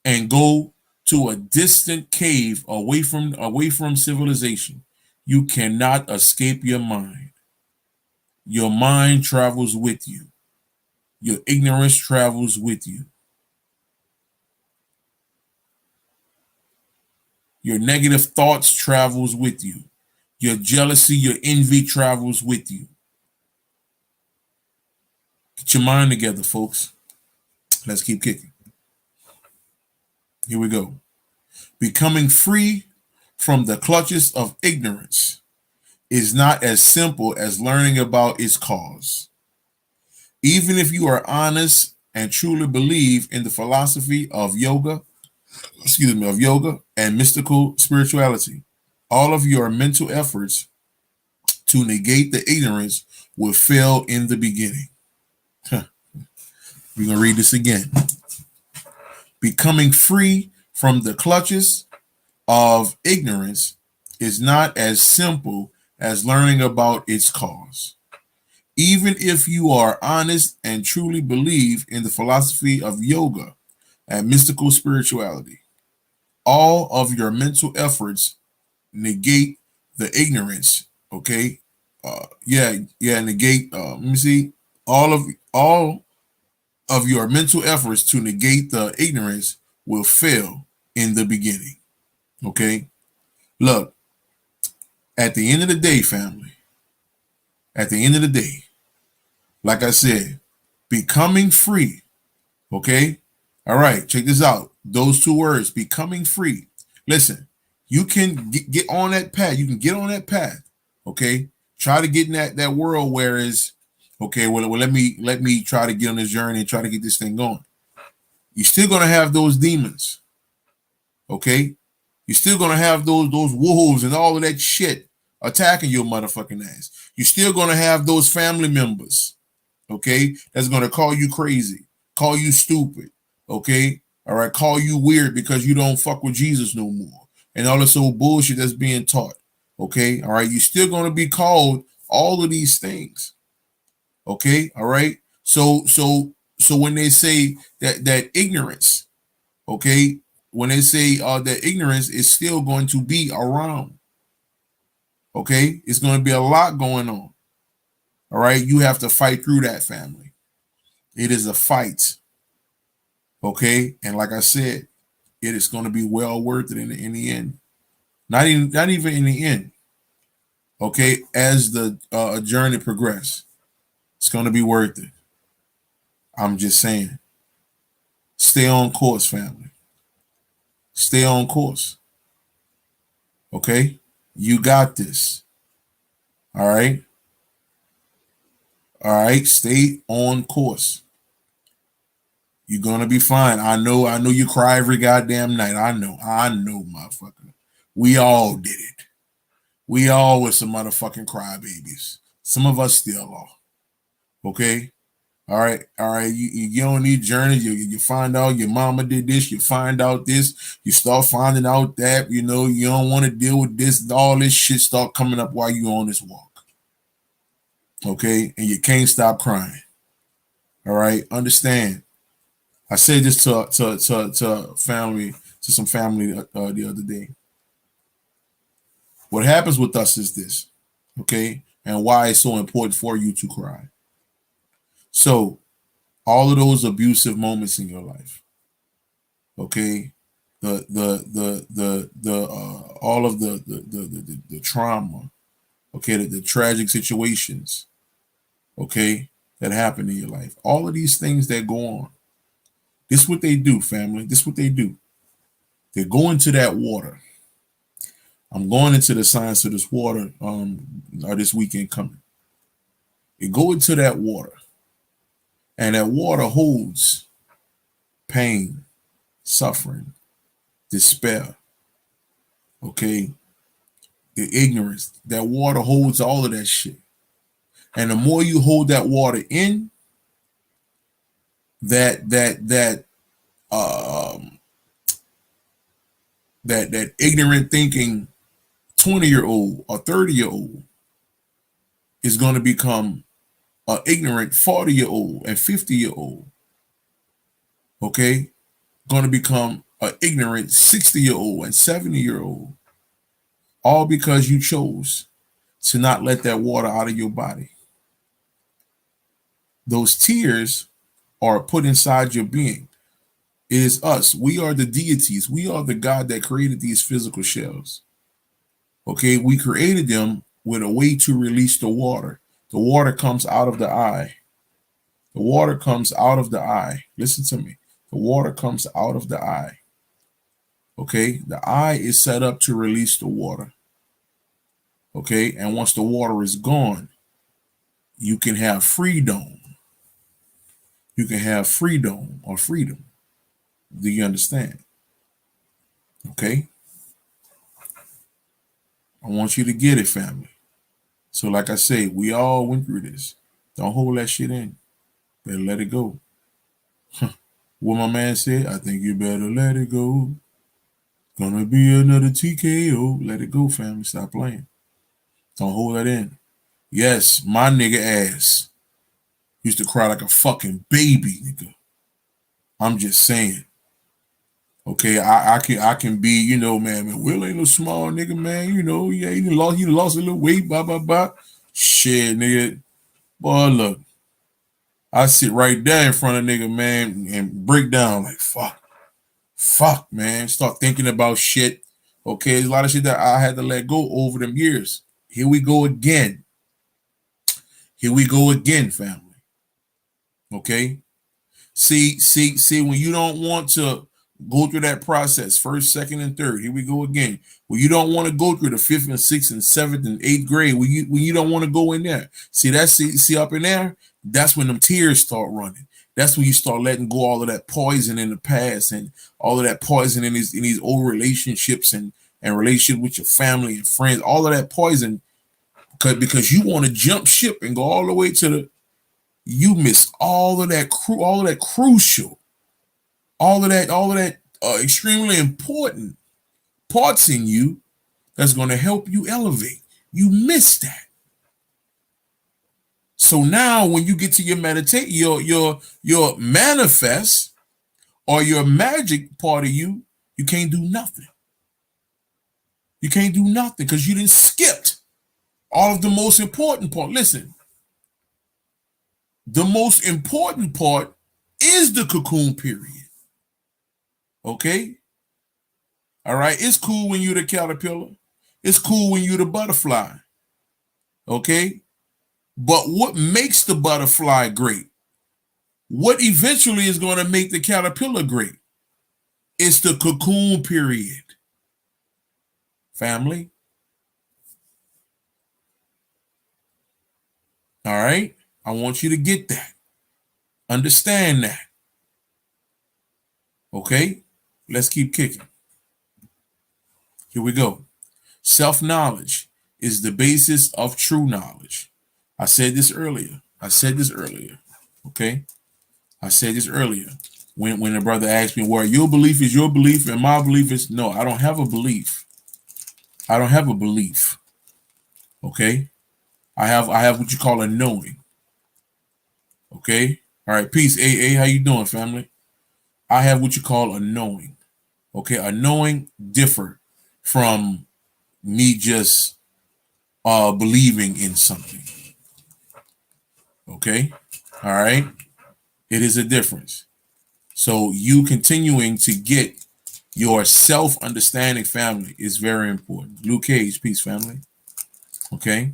and go to a distant cave away from civilization, you cannot escape your mind. Your mind travels with you. Your ignorance travels with you. Your negative thoughts travels with you. Your jealousy, your envy travels with you. Get your mind together, folks. Let's keep kicking. Here we go. Becoming free from the clutches of ignorance is not as simple as learning about its cause. Even if you are honest and truly believe in the philosophy of yoga and mystical spirituality, all of your mental efforts to negate the ignorance will fail in the beginning. We're going to read this again. Becoming free from the clutches of ignorance is not as simple as learning about its cause. Even if you are honest and truly believe in the philosophy of yoga and mystical spirituality, all of your mental efforts negate the ignorance. Okay. Negate. Let me see. All of your mental efforts to negate the ignorance will fail in the beginning. Okay. Look, at the end of the day, family, at the end of the day, like I said, becoming free. Okay. All right. Check this out. Those two words, becoming free. Listen, you can get on that path. You can get on that path. Okay. Try to get in that world where is okay. Well, let me try to get on this journey and try to get this thing going. You're still gonna have those demons. Okay. You're still gonna have those wolves and all of that shit attacking your motherfucking ass. You're still gonna have those family members, okay, that's gonna call you crazy, call you stupid, okay, all right, call you weird because you don't fuck with Jesus no more, and all this old bullshit that's being taught, okay, all right, you're still gonna be called all of these things, okay, all right. So when they say that ignorance, okay, when they say that ignorance is still going to be around, okay, it's going to be a lot going on. All right, you have to fight through that, family. It is a fight, okay, and like I said, it is going to be well worth it in the end. Not even in the end, okay. As the journey progresses, it's going to be worth it. I'm just saying, stay on course, family. Stay on course, okay. You got this. All right. All right. Stay on course. You're gonna be fine. I know you cry every goddamn night. I know, motherfucker. We all did it. We all were some motherfucking crybabies. Some of us still are. Okay? All right. You get on these journeys, you find out your mama did this, you find out this, you start finding out that, you don't want to deal with this, all this shit start coming up while you on this walk. Okay? And you can't stop crying. All right. Understand. I said this to family, to some family the other day. What happens with us is this, okay, and why it's so important for you to cry. So all of those abusive moments in your life, okay, the all of the trauma, okay, the tragic situations, okay, that happen in your life, all of these things that go on. This is what they do, family. This is what they do. They go into that water. I'm going into the science of this water this weekend coming. You go into that water, and that water holds pain, suffering, despair, okay, the ignorance. That water holds all of that shit. And the more you hold that water in, that that ignorant thinking 20-year-old or 30-year-old is going to become an ignorant 40-year-old and 50-year-old. Okay? Going to become an ignorant 60-year-old and 70-year-old. All because you chose to not let that water out of your body. Those tears are put inside your being. It is us. We are the deities. We are the God that created these physical shells. Okay, we created them with a way to release the water. The water comes out of the eye. The water comes out of the eye. Listen to me. The water comes out of the eye. Okay, the eye is set up to release the water. Okay, and once the water is gone, you can have freedom. You can have freedom or freedom. Do you understand? Okay, I want you to get it, family. So, like I say, we all went through this. Don't hold that shit in. Better let it go. What my man said, I think you better let it go. Gonna be another TKO. Let it go, family. Stop playing. Don't hold that in. Yes, my nigga ass used to cry like a fucking baby, nigga. I'm just saying. Okay, I can be, man, Will ain't no small nigga, man. Yeah, he lost a little weight, blah, blah, blah. Shit, nigga. Boy, look, I sit right there in front of nigga, man, and break down like fuck, man. Start thinking about shit. Okay, there's a lot of shit that I had to let go over them years. Here we go again. Here we go again, family. Okay. See, when you don't want to go through that process, first, second, and third, here we go again. When you don't want to go through the fifth and sixth and seventh and eighth grade, when you don't want to go in there, see up in there, that's when them tears start running. That's when you start letting go all of that poison in the past and all of that poison in these old relationships and relationship with your family and friends, all of that poison, because you want to jump ship and go all the way to the. You miss all of that crucial, all of that extremely important parts in you that's going to help you elevate. You miss that. So now when you get to your meditate, your manifest or your magic part of you, you can't do nothing. You can't do nothing because you didn't skip all of the most important part. Listen, the most important part is the cocoon period. Okay? All right. It's cool when you're the caterpillar. It's cool when you're the butterfly. Okay. But what makes the butterfly great? What eventually is going to make the caterpillar great? It's the cocoon period. Family. All right. I want you to get that. Understand that. Okay. Let's keep kicking. Here we go. Self-knowledge is the basis of true knowledge. I said this earlier. Okay. I said this earlier. When a brother asked me, well, your belief is your belief and my belief is no, I don't have a belief. I don't have a belief. Okay. I have what you call a knowing. Okay. All right. Peace. AA. How you doing, family? I have what you call a knowing. Okay. A knowing differ from me just believing in something. Okay. All right. It is a difference. So you continuing to get your self-understanding, family, is very important. Luke Cage, peace, family. Okay.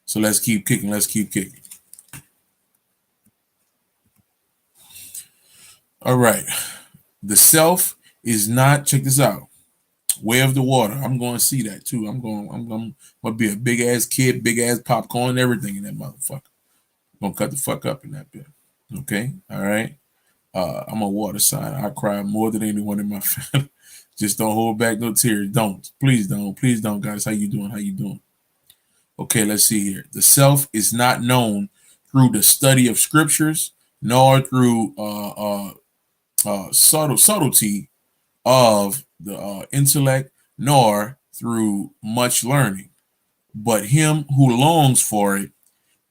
So let's keep kicking. All right. The self is not, check this out, way of the water. I'm going to see that too. I'm going to be a big ass kid, big ass popcorn, everything in that motherfucker. I'm going to cut the fuck up in that bit. Okay. All right. I'm a water sign. I cry more than anyone in my family. Just don't hold back no tears. Don't. Please don't, guys. How you doing? Okay, let's see here. The self is not known through the study of scriptures, nor through subtlety of the intellect, nor through much learning. But him who longs for it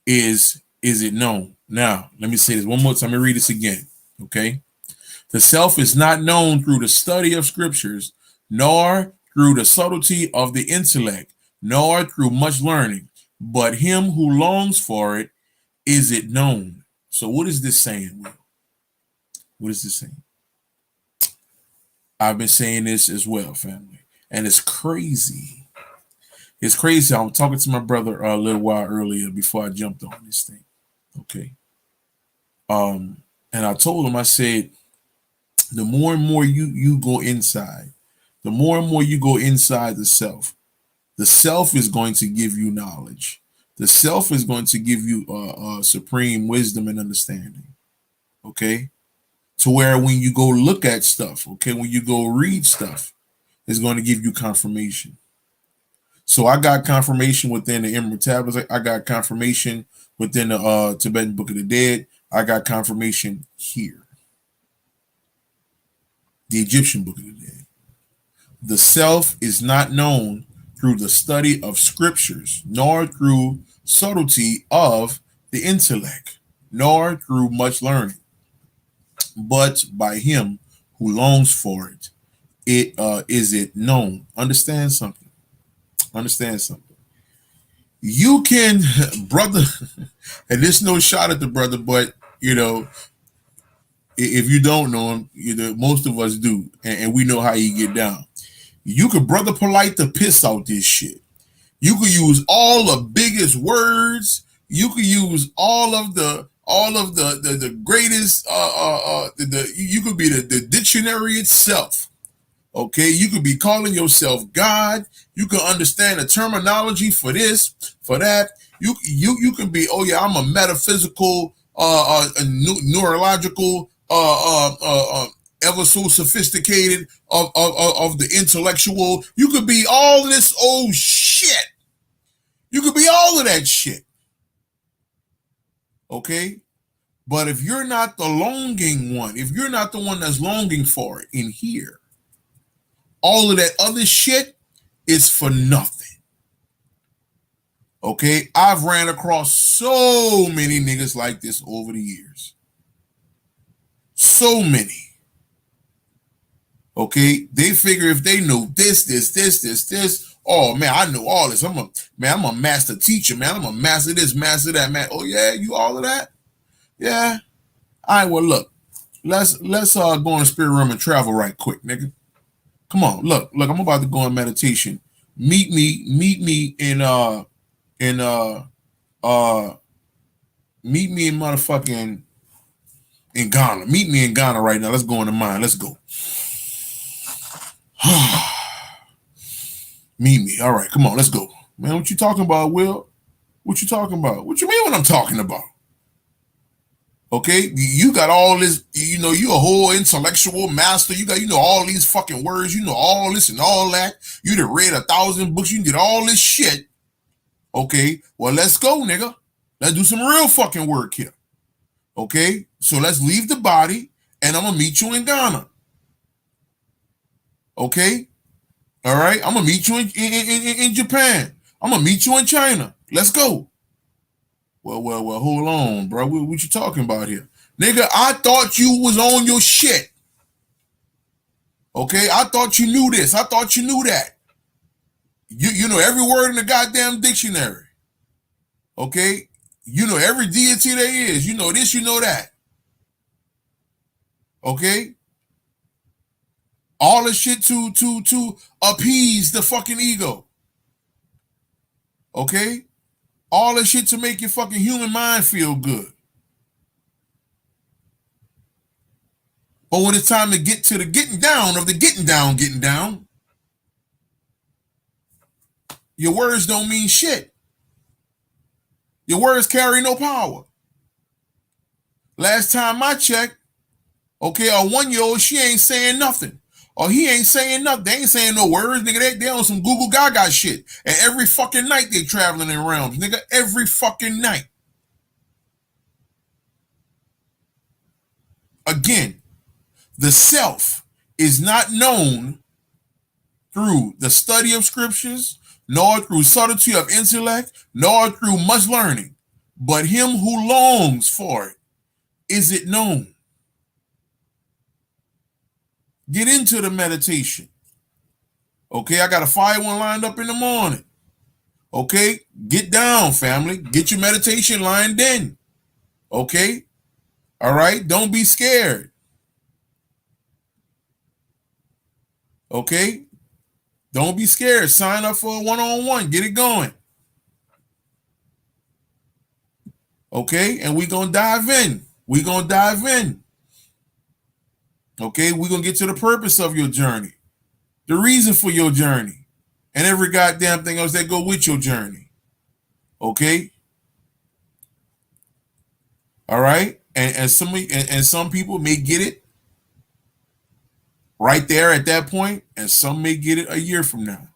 is it known. Now, let me say this one more time. Let me read this again. Okay. The self is not known through the study of scriptures, nor through the subtlety of the intellect, nor through much learning, but him who longs for it is it known. So what is this saying, Will? What is this saying? I've been saying this as well, family. And it's crazy. It's crazy. I was talking to my brother a little while earlier before I jumped on this thing. Okay. And I told him, I said, the more and more you go inside, the more and more you go inside the self is going to give you knowledge. The self is going to give you supreme wisdom and understanding. Okay. To where when you go look at stuff, okay, when you go read stuff, it's going to give you confirmation. So I got confirmation within the Emerald Tablets. I got confirmation within the Tibetan Book of the Dead. I got confirmation here. The Egyptian Book of the Dead. The self is not known through the study of scriptures, nor through subtlety of the intellect, nor through much learning, but by him who longs for it. It is it known. Understand something. Understand something. You can, brother, and there's no shot at the brother, but you know, if you don't know him, most of us do, and we know how you get down. You could brother polite the piss out this shit. You could use all the biggest words. You could use all of the greatest you could be the dictionary itself. Okay, you could be calling yourself God. You can understand the terminology for this, for that. You can be, oh yeah, I'm a metaphysical, neurological, ever so sophisticated of the intellectual. You could be all this old shit. You could be all of that shit. Okay? But if you're not the longing one, if you're not the one that's longing for it in here, all of that other shit is for nothing. Okay? I've ran across so many niggas like this over the years. So many. Okay? They figure if they know this, oh man, I know all this. I'm a master teacher, man. I'm a master this, master that, man. Oh yeah, you all of that? Yeah. All right, well look. Let's go in the spirit room and travel right quick, nigga. Come on, look, I'm about to go in meditation. Meet me in motherfucking in Ghana. Meet me in Ghana right now. Let's go in the mind. Let's go. Meet me. All right, come on, let's go. Man, what you talking about, Will? What you talking about? What you mean what I'm talking about? Okay, you got all this, you a whole intellectual master. You know all these fucking words. You know all this and all that. You done read 1,000 books. You did all this shit. Okay, well, let's go, nigga. Let's do some real fucking work here. Okay, so let's leave the body and I'm going to meet you in Ghana. Okay, all right, I'm going to meet you in Japan. I'm going to meet you in China. Let's go. Well, hold on, bro. What you talking about here? Nigga, I thought you was on your shit. Okay? I thought you knew this. I thought you knew that. You know every word in the goddamn dictionary. Okay? You know every deity there is. You know this, you know that. Okay? All the shit to appease the fucking ego. Okay? All the shit to make your fucking human mind feel good. But when it's time to get to the getting down of the getting down, your words don't mean shit. Your words carry no power. Last time I checked, okay, a 1-year-old, she ain't saying nothing. Or he ain't saying nothing. They ain't saying no words, nigga. They on some Google Gaga shit. And every fucking night they traveling in realms, nigga. Every fucking night. Again, the self is not known through the study of scriptures, nor through subtlety of intellect, nor through much learning. But him who longs for it, is it known? Get into the meditation. Okay, I got a fire one lined up in the morning. Okay, get down, family. Get your meditation lined in. Okay, all right, don't be scared. Okay, don't be scared. Sign up for a one-on-one. Get it going. Okay, and we're going to dive in. We're going to dive in. Okay, we're going to get to the purpose of your journey, the reason for your journey, and every goddamn thing else that go with your journey. Okay? All right? And some people may get it right there at that point, and some may get it a year from now.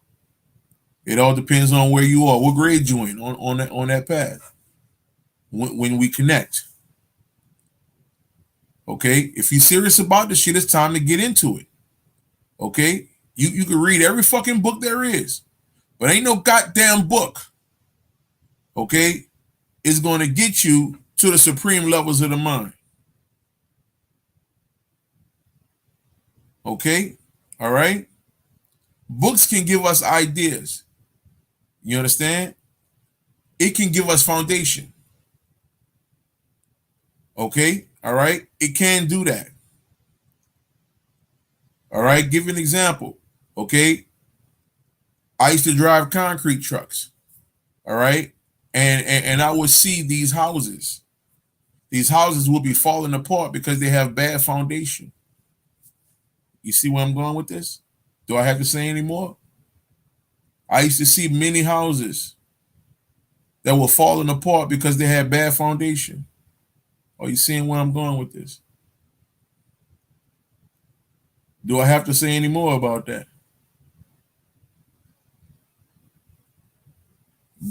It all depends on where you are, what grade you in on that path. When we connect. Okay? If you're serious about this shit, it's time to get into it. Okay? You can read every fucking book there is, but ain't no goddamn book, okay, is going to get you to the supreme levels of the mind. Okay? All right? Books can give us ideas. You understand? It can give us foundation. Okay? All right? It can do that. All right? Give you an example. Okay? I used to drive concrete trucks. All right? And I would see these houses. These houses will be falling apart because they have bad foundation. You see where I'm going with this? Do I have to say any more? I used to see many houses that were falling apart because they had bad foundation. Are you seeing where I'm going with this? Do I have to say any more about that?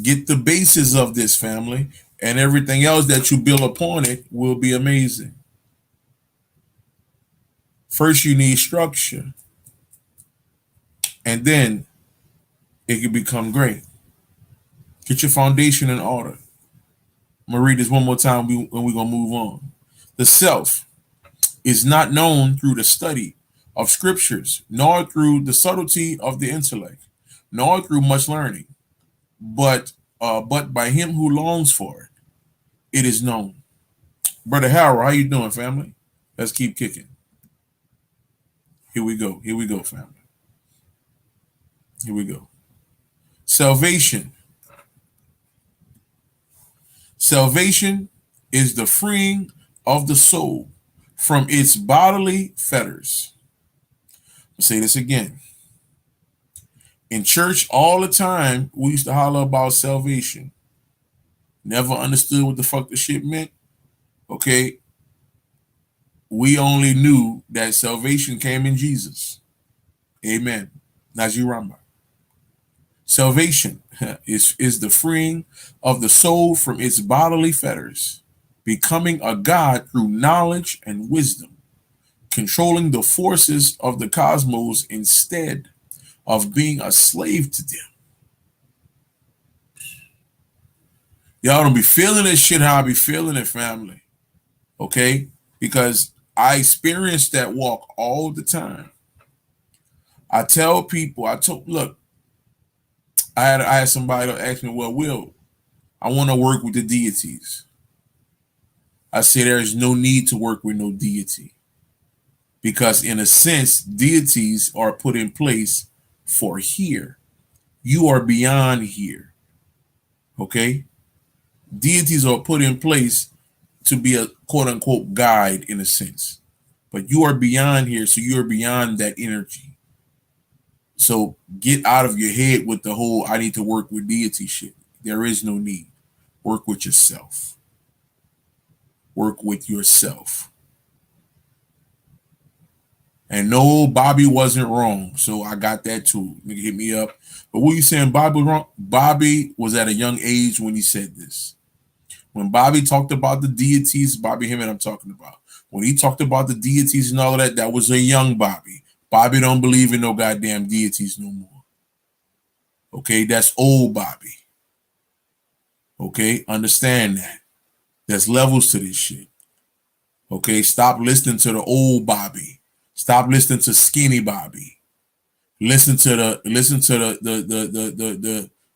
Get the basis of this, family, and everything else that you build upon it will be amazing. First, you need structure, and then it can become great. Get your foundation in order. I'm going to read this one more time and we're going to move on. The self is not known through the study of scriptures, nor through the subtlety of the intellect, nor through much learning, but by him who longs for it, it is known. Brother Harold, how you doing, family? Let's keep kicking. Here we go. Here we go, family. Here we go. Salvation. Salvation is the freeing of the soul from its bodily fetters. I'll say this again. In church all the time, we used to holler about salvation. Never understood what the fuck the shit meant. Okay. We only knew that salvation came in Jesus. Amen. Najiramba. Salvation is the freeing of the soul from its bodily fetters, becoming a God through knowledge and wisdom, controlling the forces of the cosmos instead of being a slave to them. Y'all don't be feeling this shit how I be feeling it, family. Okay? Because I experience that walk all the time. I tell people, look, I had somebody ask me, well, Will, I want to work with the deities. I say there is no need to work with no deity. Because in a sense, deities are put in place for here. You are beyond here. Okay? Deities are put in place to be a quote unquote guide in a sense. But you are beyond here, so you are beyond that energy. So get out of your head with the whole I need to work with deity shit. There is no need. Work with yourself. Work with yourself. And no, Bobby wasn't wrong. So I got that too. Nigga hit me up. But what you saying, Bobby was wrong? Bobby was at a young age when he said this. When Bobby talked about the deities, Bobby Hemmett I'm talking about. When he talked about the deities and all of that, that was a young Bobby. Bobby don't believe in no goddamn deities no more. Okay, that's old Bobby. Okay, understand that. There's levels to this shit. Okay, stop listening to the old Bobby. Stop listening to skinny Bobby. Listen to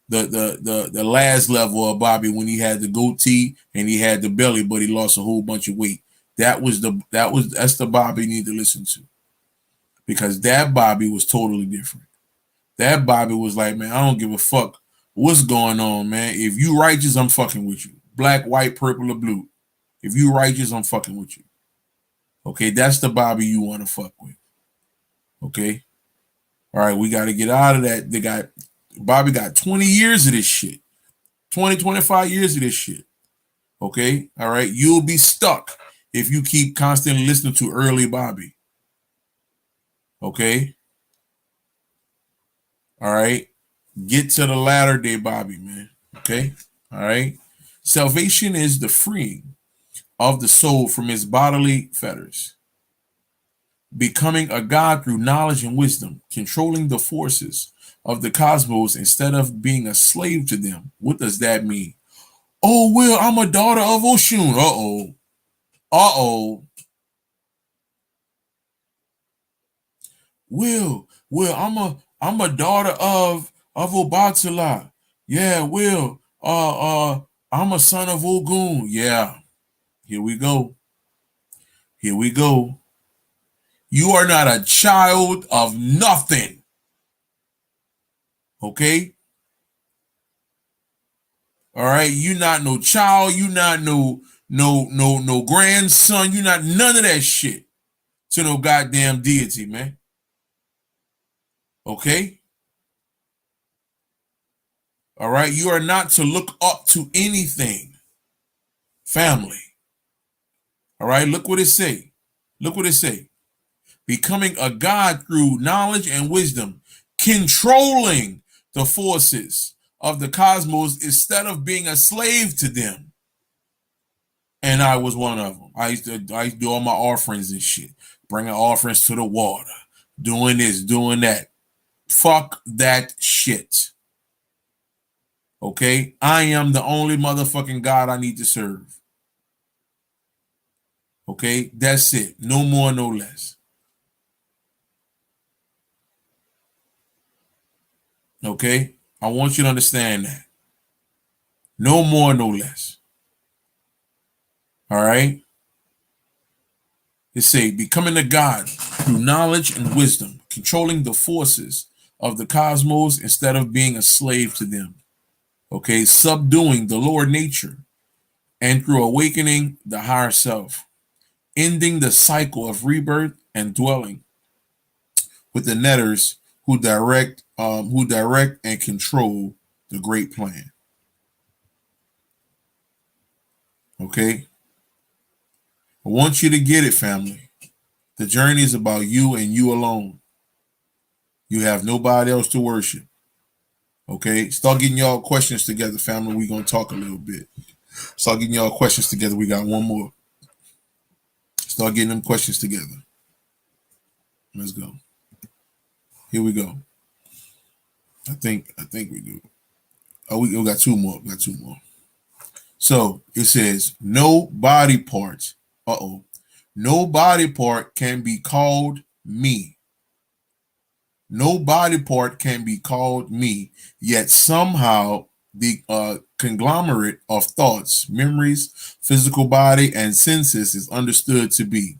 the last level of Bobby when he had the goatee and he had the belly, but he lost a whole bunch of weight. That's the Bobby you need to listen to. Because that Bobby was totally different. That Bobby was like, man, I don't give a fuck what's going on, man. If you righteous, I'm fucking with you. Black, white, purple, or blue. If you righteous, I'm fucking with you. Okay, that's the Bobby you want to fuck with. Okay? All right, we got to get out of that. Bobby got 20 years of this shit. 20, 25 years of this shit. Okay? All right? You'll be stuck if you keep constantly listening to early Bobby. Okay? All right? Get to the latter day Bobby, man. Okay? All right? Salvation is the freeing of the soul from its bodily fetters, becoming a god through knowledge and wisdom, controlling the forces of the cosmos instead of being a slave to them. What does that mean? Oh, well, I'm a daughter of Oshun. Uh-oh. Uh-oh. Will, I'm a daughter of Obatala. Yeah, Will. I'm a son of Ogun. Yeah. Here we go. Here we go. You are not a child of nothing. Okay? All right. You not no child. You not no grandson. You not none of that shit to no goddamn deity, man. Okay? All right. You are not to look up to anything. Family. All right. Look what it say. Look what it say. Becoming a god through knowledge and wisdom, controlling the forces of the cosmos instead of being a slave to them. And I was one of them. I used to do all my offerings and shit, bringing offerings to the water, doing this, doing that. Fuck that shit. Okay? I am the only motherfucking God I need to serve. Okay? That's it. No more, no less. Okay? I want you to understand that. No more, no less. All right? It say, becoming a god through knowledge and wisdom, controlling the forces of the cosmos instead of being a slave to them. Okay? Subduing the lower nature and through awakening the higher self, ending the cycle of rebirth and dwelling with the netters who direct and control the great plan. Okay? I want you to get it, family. The journey is about you and you alone. You have nobody else to worship. Okay? Start getting y'all questions together, family. We're going to talk a little bit. Start getting y'all questions together. We got one more. Start getting them questions together. Let's go. Here we go. I think we do. Oh, we got two more. We got two more. So it says no body part. Uh-oh. No body part can be called me. No body part can be called me, yet somehow the conglomerate of thoughts, memories, physical body, and senses is understood to be.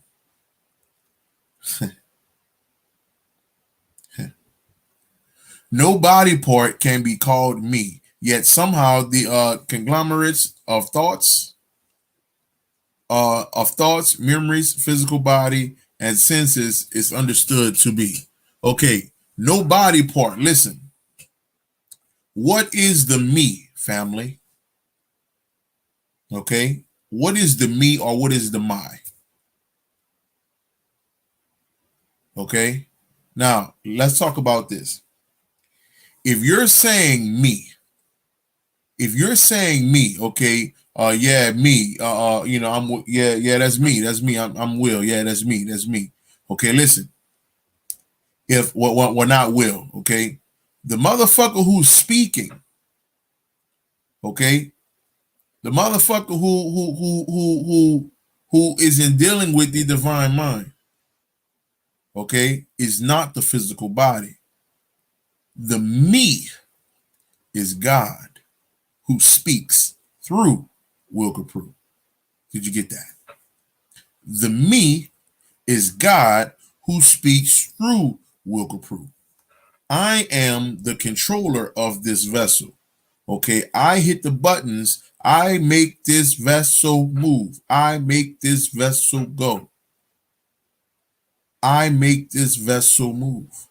No body part can be called me, yet somehow the conglomerates of thoughts, memories, physical body, and senses is understood to be. Okay, no body part. Listen, what is the me, family? Okay, what is the me or what is the my? Okay, now let's talk about this. If you're saying me, okay, yeah, me, yeah, that's me, I'm Will, yeah, that's me. Okay, listen, if we're not Will, okay, the motherfucker who's speaking, okay, the motherfucker who is in dealing with the divine mind, okay, is not the physical body. The me is God who speaks through Will Copprue. Did you get that? The me is God who speaks through Will Copprue. I am the controller of this vessel. Okay, I hit the buttons. I make this vessel move. I make this vessel go. I make this vessel move.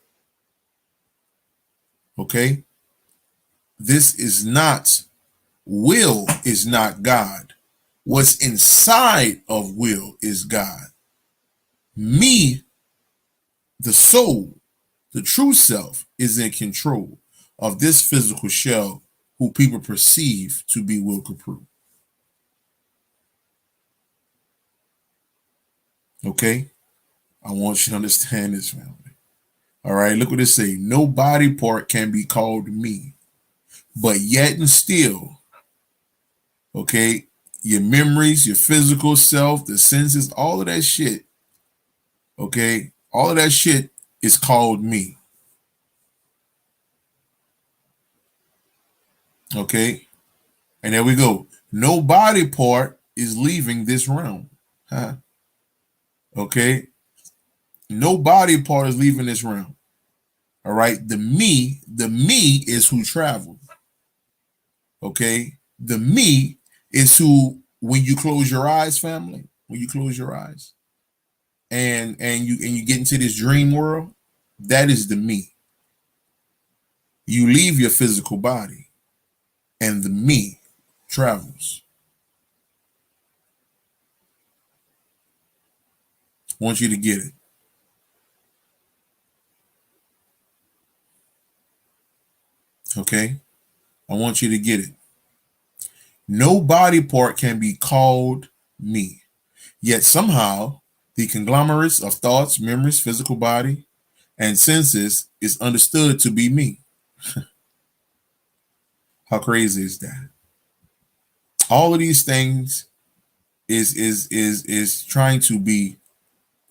Okay, this is not, Will is not God. What's inside of Will is God. Me, the soul, the true self, is in control of this physical shell who people perceive to be Will Copprue. Okay? I want you to understand this, family. All right, look what it say. No body part can be called me, but yet and still, okay, your memories, your physical self, the senses, all of that shit, okay, all of that shit is called me. Okay, and there we go. No body part is leaving this realm. Huh? Okay, no body part is leaving this realm. All right, the me is who traveled. Okay, the me is who, when you close your eyes, family, when you close your eyes and you get into this dream world, that is the me. You leave your physical body and the me travels. I want you to get it. Okay, I want you to get it. No body part can be called me, yet somehow the conglomerates of thoughts, memories, physical body, and senses is understood to be me. How crazy is that? All of these things is trying to be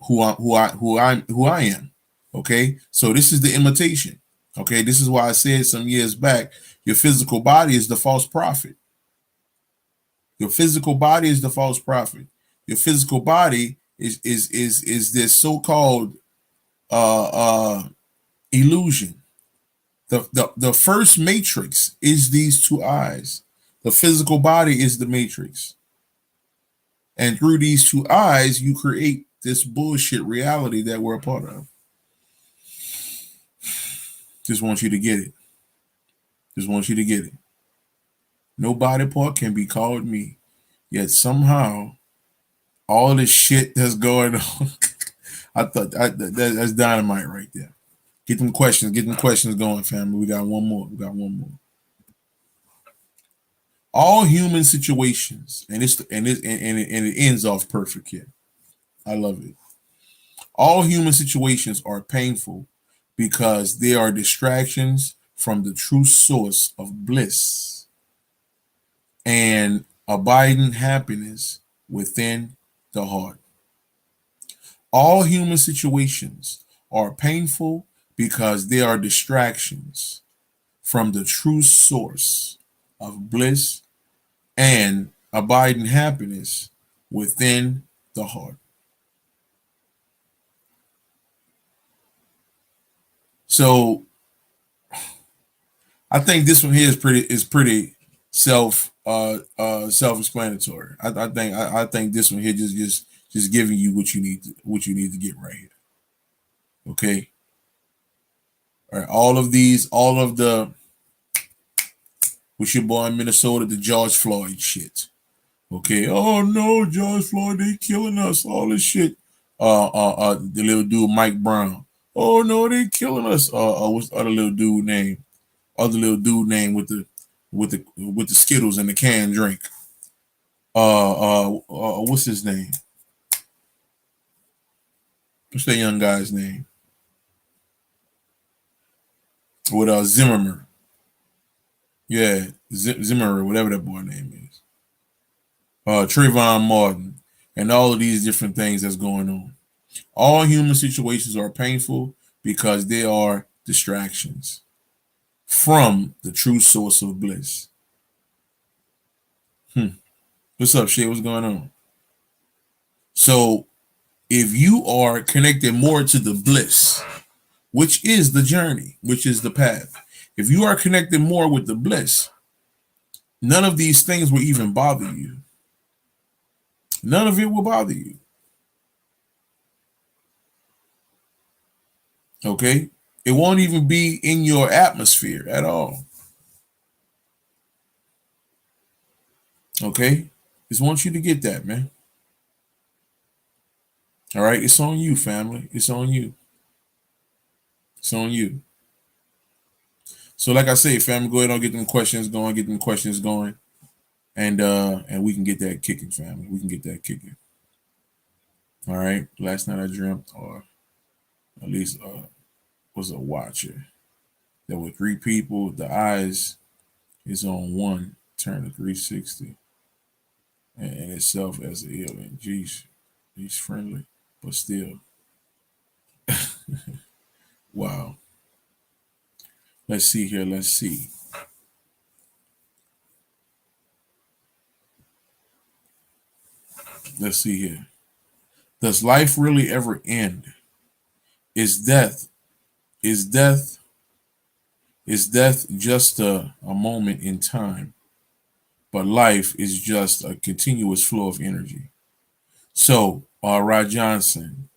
who I am. Okay, so this is the imitation. Okay, this is why I said some years back, your physical body is the false prophet. Your physical body is the false prophet. Your physical body is this so-called uh illusion. The first matrix is these two eyes. The physical body is the matrix. And through these two eyes, you create this bullshit reality that we're a part of. Just want you to get it. Just want you to get it. No body part can be called me. Yet somehow, all this shit that's going on, that's dynamite right there. Get them questions going, family. We got one more. We got one more. All human situations, and it ends off perfect here. I love it. All human situations are painful because they are distractions from the true source of bliss and abiding happiness within the heart. All human situations are painful because they are distractions from the true source of bliss and abiding happiness within the heart. So I think this one here is pretty self-explanatory. I think this one here just giving you what you need to get right here. Okay. All right. All of the with your boy in Minnesota, the George Floyd shit. Okay. Oh no, George Floyd, they killing us. All this shit. The little dude Mike Brown. Oh no, they killing us. What's the other little dude name? Other little dude name with the Skittles and the canned drink. What's his name? What's that young guy's name? With Zimmerman. Yeah, Zimmer, whatever that boy name is. Trayvon Martin, and all of these different things that's going on. All human situations are painful because they are distractions from the true source of bliss. What's up, Shay? What's going on? So, if you are connected more to the bliss, which is the journey, which is the path, if you are connected more with the bliss, none of these things will even bother you. None of it will bother you. Okay? It won't even be in your atmosphere at all. Okay? Just want you to get that, man. All right? It's on you, family. It's on you. It's on you. So, like I say, family, go ahead and get them questions going, and we can get that kicking, family. We can get that kicking. All right. Last night I dreamt, or at least was a watcher. There were three people. The eyes is on one, turn to 360, and itself as an alien. Geez, he's friendly, but still, wow. Let's see here. Let's see. Let's see here. Does life really ever end? Is death is death is death just a moment in time, but life is just a continuous flow of energy. So, Rod Johnson,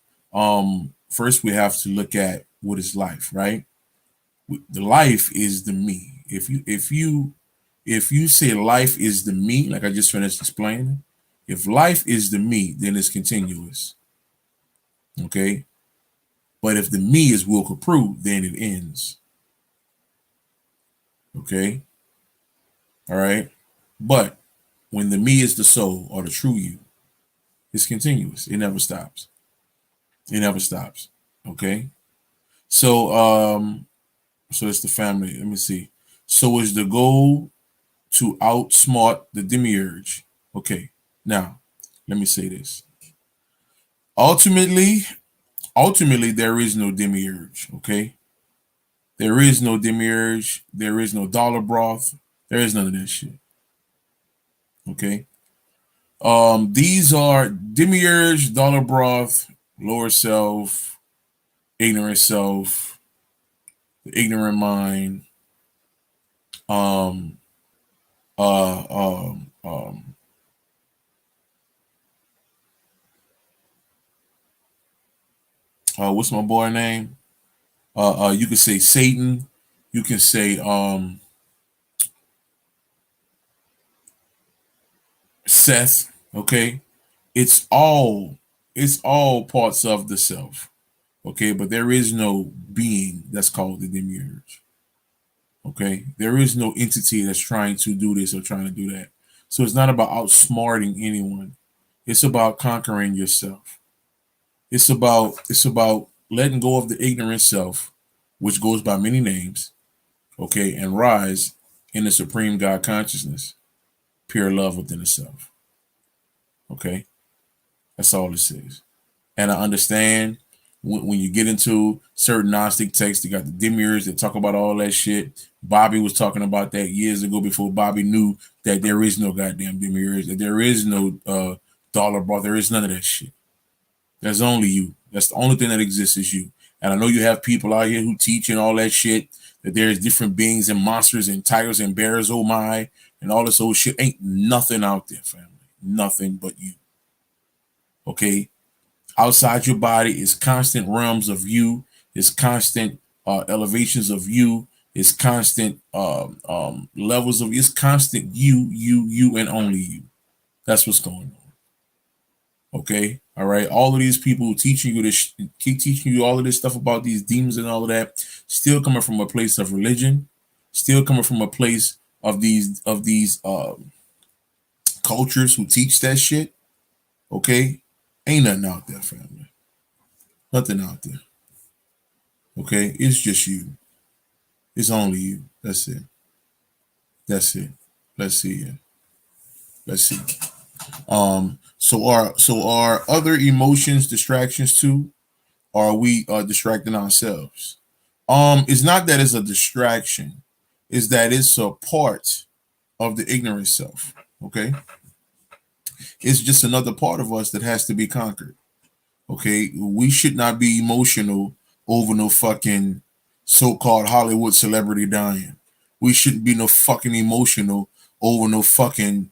first we have to look at what is life, right? The life is the me. If you say life is the me, like I just finished explaining, if life is the me, then it's continuous. Okay. But if the me is Will Copprue, then it ends. Okay. All right. But when the me is the soul or the true you, it's continuous. It never stops. It never stops. Okay. So so it's the family. Let me see. So is the goal to outsmart the demiurge? Okay. Now, let me say this. Ultimately, ultimately there is no demiurge, okay? There is no demiurge, there is no dollar broth, there is none of that shit. Okay. These are demiurge, dollar broth, lower self, ignorant self, the ignorant mind, um, uh, um, um, what's my boy name? You can say Satan, you can say Seth, okay? It's all it's all parts of the self, okay? But there is no being that's called the demiurge, okay? There is no entity that's trying to do this or trying to do that. So it's not about outsmarting anyone. It's about conquering yourself. It's about letting go of the ignorant self, which goes by many names, okay, and rise in the supreme God consciousness, pure love within the self. Okay, that's all it says. And I understand when you get into certain Gnostic texts, you got the demiurge that talk about all that shit. Bobby was talking about that years ago before Bobby knew that there is no goddamn demiurge, that there is no dollar bar, there is none of that shit. There's only you. That's the only thing that exists is you. And I know you have people out here who teach and all that shit, that there's different beings and monsters and tigers and bears, oh my, and all this old shit. Ain't nothing out there, family. Nothing but you. Okay? Outside your body is constant realms of you, is constant elevations of you, is constant levels of it's constant you, and only you. That's what's going on. Okay, all right. All of these people who teaching you this, keep teaching you all of this stuff about these demons and all of that, still coming from a place of religion, still coming from a place of these cultures who teach that shit. Okay, ain't nothing out there, family. Nothing out there. Okay, it's just you. It's only you. That's it. That's it. Let's see here. Let's see. So are other emotions distractions too? Or are we distracting ourselves? It's not that it's a distraction, it's that it's a part of the ignorant self. Okay. It's just another part of us that has to be conquered. Okay. We should not be emotional over no fucking so-called Hollywood celebrity dying. We shouldn't be no fucking emotional over no fucking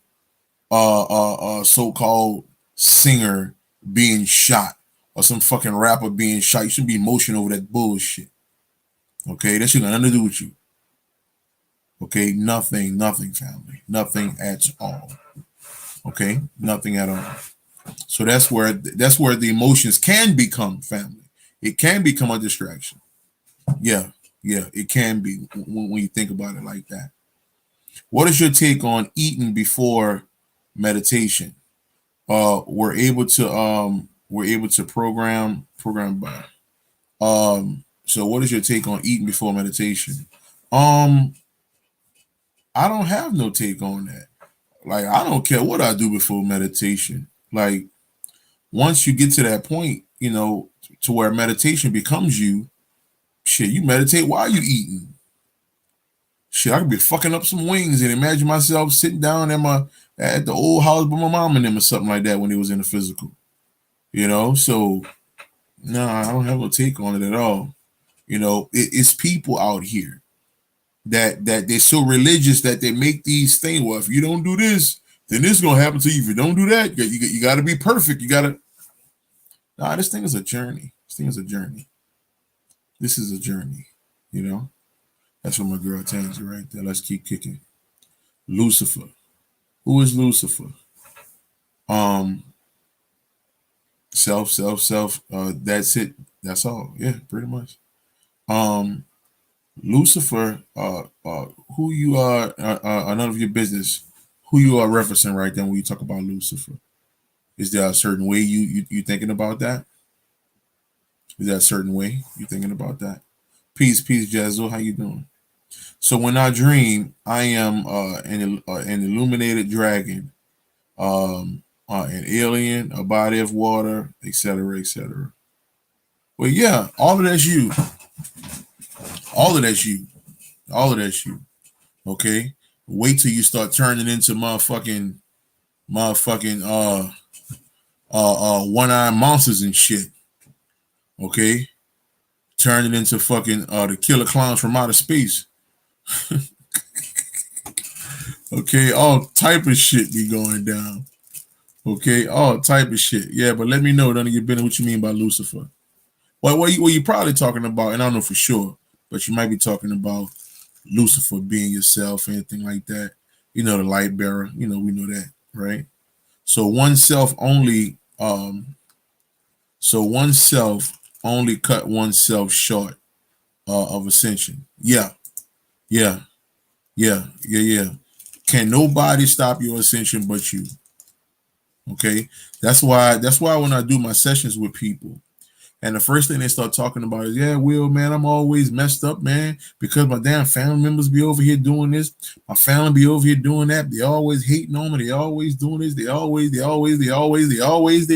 so-called singer being shot or some fucking rapper being shot. You should be emotional over that bullshit. Okay, that shit got nothing to do with you. Okay, nothing, family, nothing at all. Okay, nothing at all. So that's where the emotions can become family. It can become a distraction. Yeah, yeah, it can be when you think about it like that. What is your take on eating before meditation? We're able to we're able to program by. So what is your take on eating before meditation? Um, I don't have no take on that. Like, I don't care what I do before meditation. Like, once you get to that point, to where meditation becomes you, shit, you meditate while you eating. Shit, I could be fucking up some wings and imagine myself sitting down at the old house with my mom and them or something like that when it was in the physical. So no, I don't have a take on it at all. It's people out here that they're so religious that they make these things. Well, if you don't do this, then this is gonna happen to you. If you don't do that, you got to be perfect. You got to. Nah, this thing is a journey. This is a journey. That's what my girl tells you right there. Let's keep kicking. Lucifer. Who is Lucifer? Self. That's it. That's all. Yeah, pretty much. Lucifer. Who you are? None of your business. Who you are referencing right then when you talk about Lucifer? Is there a certain way you thinking about that? Is there a certain way you thinking about that? Peace, Jazzo. How you doing? So when I dream, I am an illuminated dragon, an alien, a body of water, etc., etc. Well, yeah, all of that's you. All of that's you. All of that's you. Okay. Wait till you start turning into motherfucking one-eyed monsters and shit. Okay. Turning into fucking the killer clowns from outer space. Okay, all type of shit be going down. Okay, all type of shit. Yeah, but let me know, none of you been what you mean by Lucifer. What you probably talking about, and I don't know for sure, but you might be talking about Lucifer being yourself, anything like that. The light bearer. We know that, right? So oneself only cut oneself short of ascension. Yeah. Can nobody stop your ascension but you? Okay, that's why when I do my sessions with people, and the first thing they start talking about is, yeah, Will, man, I'm always messed up, man, because my damn family members be over here doing this, my family be over here doing that, they always hating on me, they always doing this, they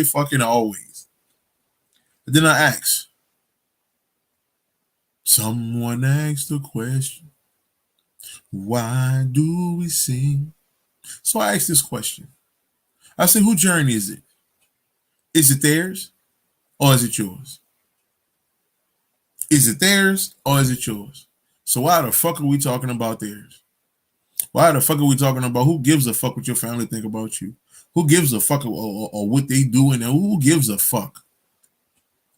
fucking always. But then I ask, someone asked the question, why do we sing? So I asked this question. I said, whose journey is it? Is it theirs or is it yours? Is it theirs or is it yours? So why the fuck are we talking about theirs? Why the fuck are we talking about who gives a fuck what your family think about you? Who gives a fuck or what they do and who gives a fuck?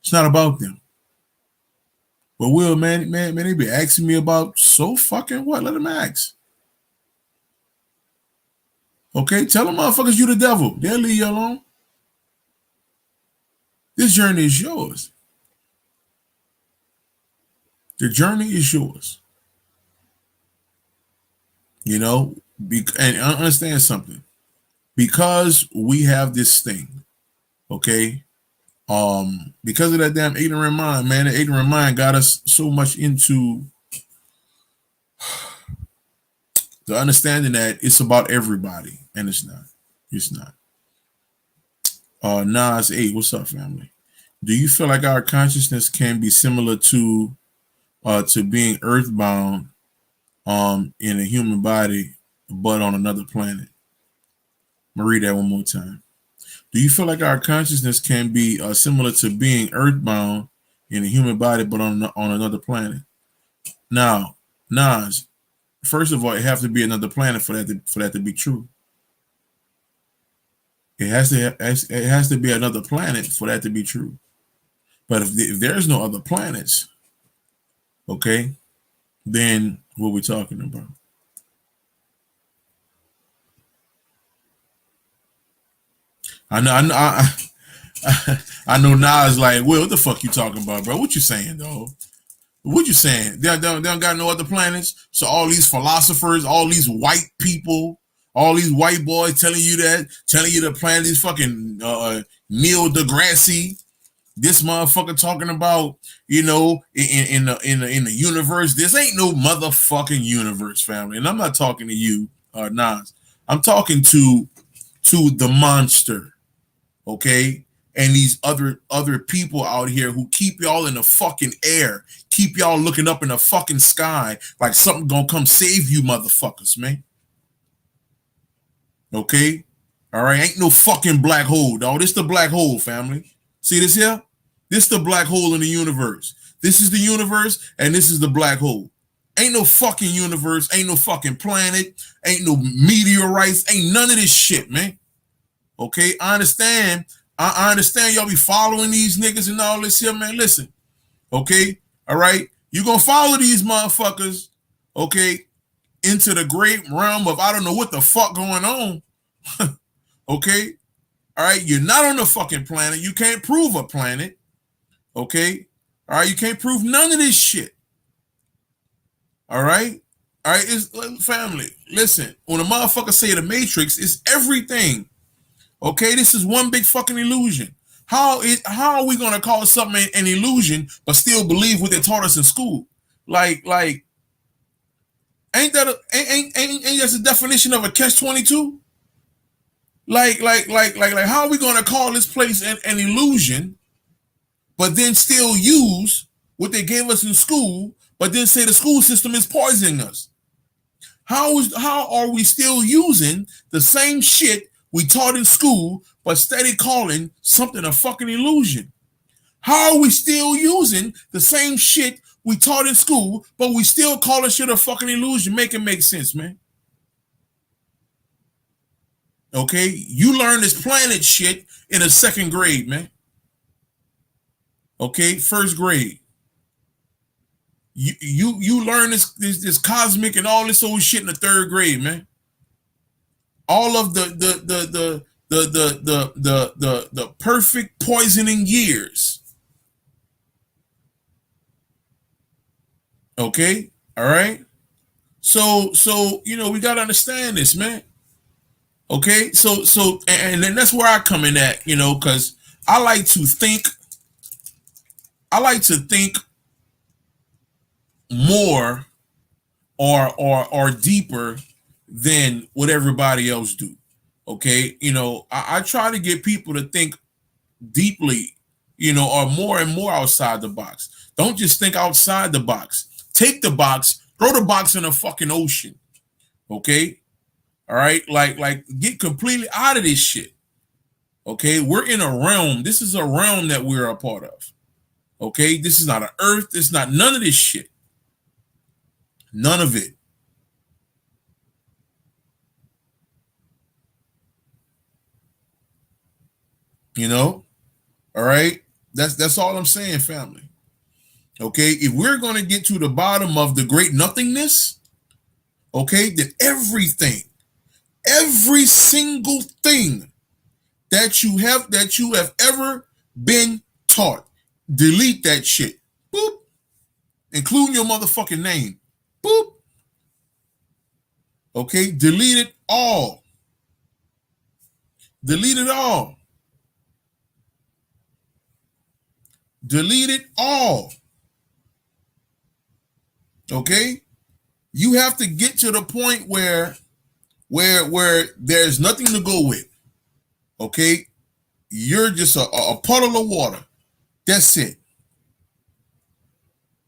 It's not about them. But Will, man, they be asking me about so fucking what? Let them ask. Okay, tell them motherfuckers you the devil. They'll leave you alone. This journey is yours. The journey is yours. And understand something. Because we have this thing, okay? Because of that damn ignorant mind, man, the ignorant mind got us so much into the understanding that it's about everybody, and it's not. It's not. Nas 8, what's up, family? Do you feel like our consciousness can be similar to being earthbound in a human body, but on another planet? I'm gonna read that one more time. Do you feel like our consciousness can be similar to being earthbound in a human body, but on another planet? Now, Nas, first of all, it has to be another planet for that to be true. It has to be another planet for that to be true. But if there's no other planets, okay, then what are we talking about? I know Nas like, well, what the fuck you talking about, bro? What you saying, though? What you saying? They don't got no other planets. So all these philosophers, all these white people, All these white boys telling you that, telling you to plant this fucking Neil deGrasse. This motherfucker talking about, in the universe. This ain't no motherfucking universe, family. And I'm not talking to you, Nas. I'm talking to the monster, okay? And these other people out here who keep y'all in the fucking air, keep y'all looking up in the fucking sky like something gonna come save you, motherfuckers, man. Okay? All right, ain't no fucking black hole, dog. This the black hole, family. See this here? This the black hole in the universe. This is the universe, and this is the black hole. Ain't no fucking universe, ain't no fucking planet, ain't no meteorites, ain't none of this shit, man. Okay, I understand. I understand y'all be following these niggas and all this here, man. Listen, okay, all right, you gonna follow these motherfuckers, okay, into the great realm of I don't know what the fuck going on. Okay, all right, you're not on the fucking planet. You can't prove a planet. Okay, all right, you can't prove none of this shit. All right, it's family. Listen, when a motherfucker say the Matrix, it's everything. Okay, this is one big fucking illusion. How are we gonna call something an illusion but still believe what they taught us in school? Like, ain't that a definition of a catch-22? Like, how are we gonna call this place an illusion, but then still use what they gave us in school, but then say the school system is poisoning us? How are we still using the same shit we taught in school, but steady calling something a fucking illusion? How are we still using the same shit we taught in school, but we still calling shit a fucking illusion? Make it make sense, man. Okay, you learn this planet shit in the second grade, man. Okay, first grade. You learn this cosmic and all this old shit in the third grade, man. All of the perfect poisoning years. Okay, all right. So we gotta understand this, man. Okay, and then that's where I come in at, because I like to think more or deeper than what everybody else do. Okay, I try to get people to think deeply, or more and more outside the box. Don't just think outside the box. Take the box, throw the box in a fucking ocean. Okay, all right, like get completely out of this shit. Okay, we're in a realm. This is a realm that we're a part of. Okay, this is not an earth. It's not none of this shit. None of it. All right. That's all I'm saying, family. Okay, if we're going to get to the bottom of the great nothingness, okay, then every single thing that you have ever been taught, delete that shit. Boop. Including your motherfucking name. Boop. Okay, delete it all. Delete it all. Delete it all. Okay? You have to get to the point where there's nothing to go with. Okay? You're just a puddle of water. That's it.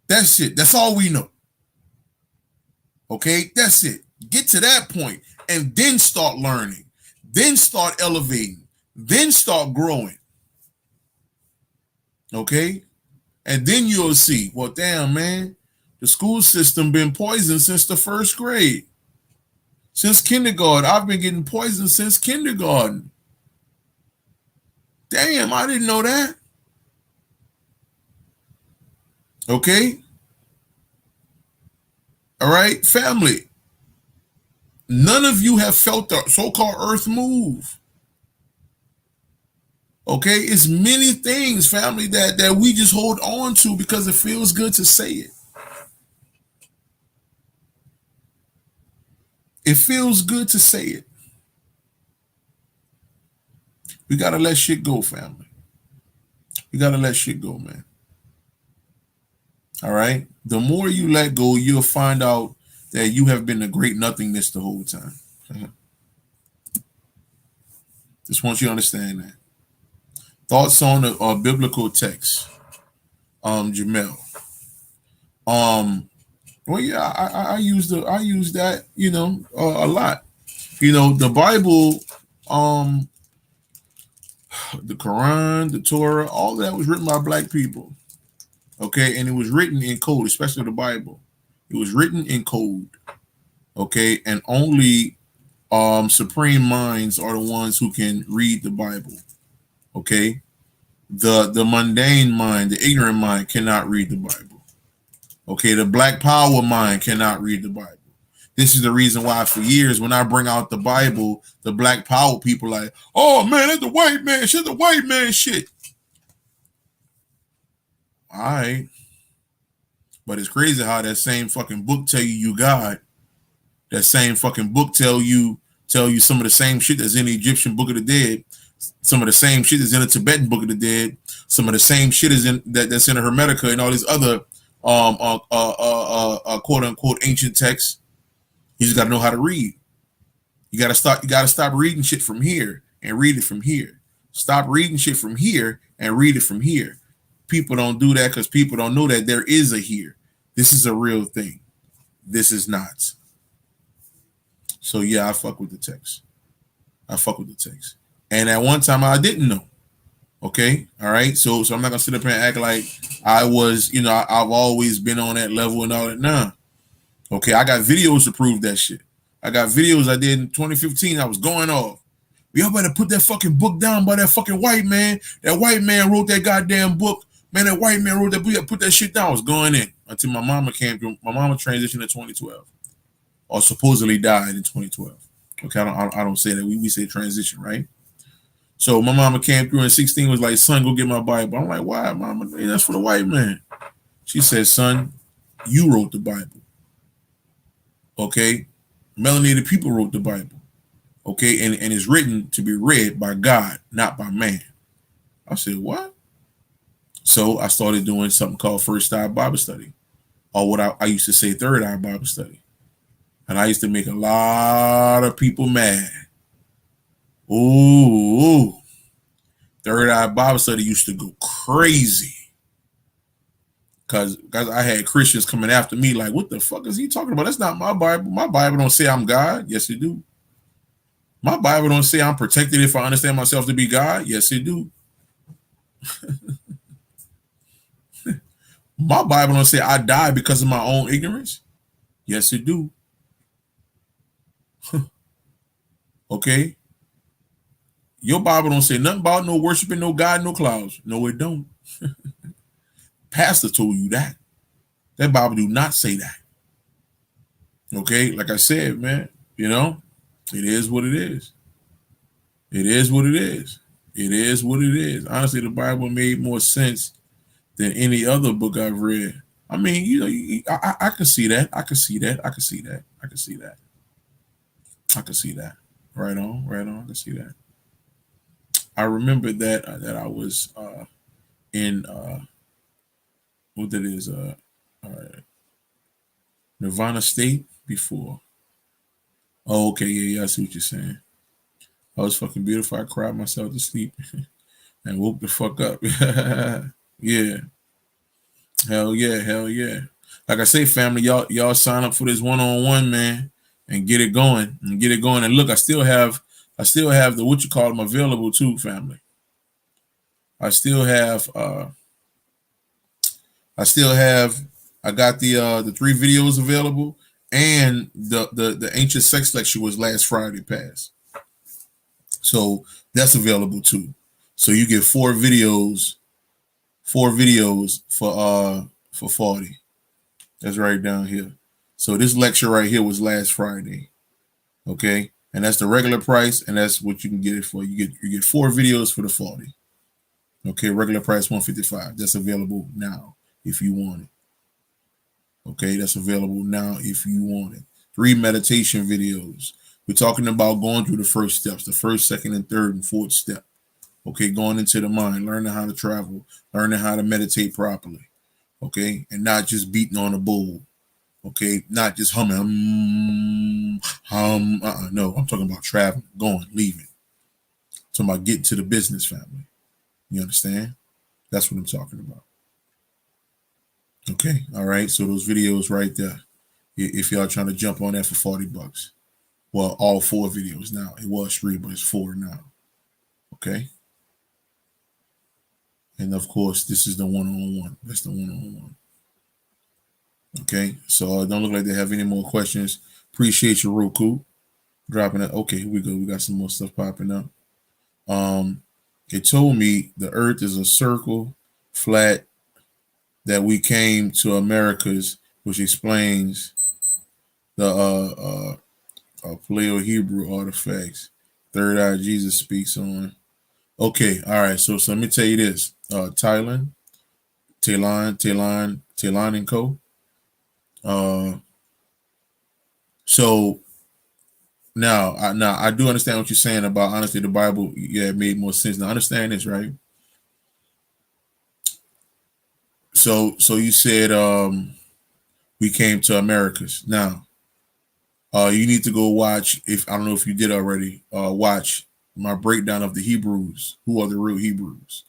That's it. That's all we know. Okay? That's it. Get to that point and then start learning. Then start elevating. Then start growing. Okay? And then you'll see, well, damn, man, the school system been poisoned since the first grade. Since kindergarten. I've been getting poisoned since kindergarten. Damn, I didn't know that. Okay? All right, family. None of you have felt the so-called earth move. Okay, it's many things, family, that we just hold on to because it feels good to say it. It feels good to say it. We gotta let shit go, family. We gotta let shit go, man. All right. The more you let go, you'll find out that you have been a great nothingness the whole time. Just want you to understand that. Thoughts on a biblical text, Jamel. Well, yeah, I use that, a lot. The Bible, the Quran, the Torah, all that was written by black people. Okay, and it was written in code, especially the Bible. It was written in code. Okay, and only supreme minds are the ones who can read the Bible. Okay, the mundane mind, the ignorant mind cannot read the Bible. Okay, the black power mind cannot read the Bible. This is the reason why for years when I bring out the Bible, the black power people like, oh man, that's the white man shit, the white man shit. All right. But it's crazy how that same fucking book tell you God. That same fucking book tell you some of the same shit that's in the Egyptian Book of the Dead, some of the same shit that's in the Tibetan Book of the Dead, some of the same shit is in that's in the Hermetica and all these other quote unquote ancient texts. You just gotta know how to read. You gotta stop reading shit from here and read it from here. Stop reading shit from here and read it from here. People don't do that because people don't know that there is a here. This is a real thing. This is not. So yeah, I fuck with the text. And at one time I didn't know. Okay. All right. So I'm not gonna sit up here and act like I was, I've always been on that level and all that. Nah. Okay, I got videos to prove that shit. I got videos I did in 2015. I was going off. Y'all better put that fucking book down by that fucking white man. That white man wrote that goddamn book. Man, that white man wrote that book. Put that shit down. I was going in until my mama came through. My mama transitioned in 2012. Or supposedly died in 2012. Okay, I don't say that. We say transition, right? So my mama came through in 16, was like, son, go get my Bible. I'm like, why, mama? Hey, that's for the white man. She said, son, you wrote the Bible. Okay? Melanated people wrote the Bible. Okay? And it's written to be read by God, not by man. I said, what? So I started doing something called First Eye Bible Study, or what I used to say Third Eye Bible Study. And I used to make a lot of people mad. Ooh. Third Eye Bible Study used to go crazy. Because I had Christians coming after me like, what the fuck is he talking about? That's not my Bible. My Bible don't say I'm God. Yes, it do. My Bible don't say I'm protected if I understand myself to be God. Yes, it do. My Bible don't say I die because of my own ignorance. Yes, it do. Okay. Your Bible don't say nothing about no worshiping no God, no clouds. No, it don't. Pastor told you that. That Bible do not say that. Okay, like I said, man, it is what it is. It is what it is. It is what it is. Honestly, the Bible made more sense than any other book I've read. I mean, I can see that. I can see that. I can see that. I can see that. I can see that. Right on. Right on. I can see that. I remember that I was in what that is Nirvana State before. Oh, okay, yeah, I see what you're saying. I was fucking beautiful. I cried myself to sleep and woke the fuck up. Yeah, hell yeah, hell yeah. Like I say, family, y'all sign up for this one-on-one, man, and get it going And look, I still have the what you call them available too, family. I still have I got the 3 videos available, and the ancient sex lecture was last Friday past. So that's available too. So you get 4 videos for 40. That's right down here. So this lecture right here was last Friday. Okay? And that's the regular price, and that's what you can get it for. You get 4 videos for the 40. Okay, regular price $155. That's available now if you want it. Okay, that's available now if you want it. 3 meditation videos. We're talking about going through the first steps, the first, second, and third and fourth step. Okay, going into the mind, learning how to travel, learning how to meditate properly. Okay, and not just beating on a bowl. Okay, not just humming. No, I'm talking about traveling, going, leaving. I'm talking about getting to the business family. You understand? That's what I'm talking about. Okay, all right. So those videos right there. If y'all trying to jump on that for $40. Well, all 4 videos now. It was 3, but it's 4 now. Okay. And of course, this is the one-on-one. That's the one-on-one. Okay. So don't look like they have any more questions. Appreciate your Roku dropping it. Okay, here we go. We got some more stuff popping up. It told me the earth is a circle, flat, that we came to Americas, which explains the Paleo Hebrew artifacts. Third Eye Jesus speaks on. Okay, all right. So let me tell you this. Talon and Co. So now I do understand what you're saying about honestly the Bible. Yeah, it made more sense. Now understand this, right? So you said we came to Americas. Now you need to go watch, if I don't know if you did already, watch my breakdown of the Hebrews. Who are the real Hebrews?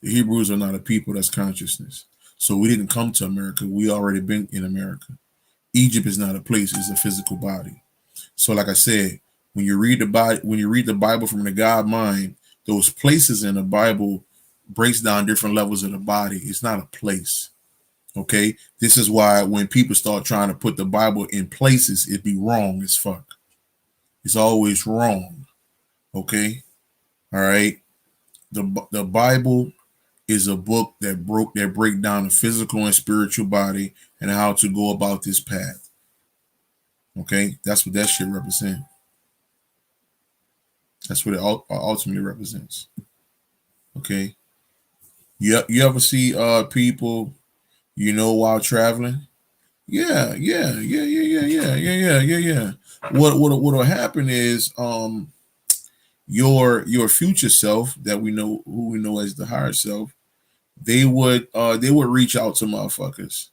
The Hebrews are not a people, that's consciousness. So we didn't come to America. We already been in America. Egypt is not a place, it's a physical body. So like I said, when you read the Bible from the God mind, those places in the Bible breaks down different levels of the body. It's not a place. Okay. This is why when people start trying to put the Bible in places, it'd be wrong as fuck. It's always wrong. Okay. All right. The Bible is a book that break down the physical and spiritual body and how to go about this path. Okay, that's what that shit represents. That's what it ultimately represents. Okay, you ever see people while traveling? Yeah. What'll happen is your future self that who we know as the higher self, they would reach out to motherfuckers.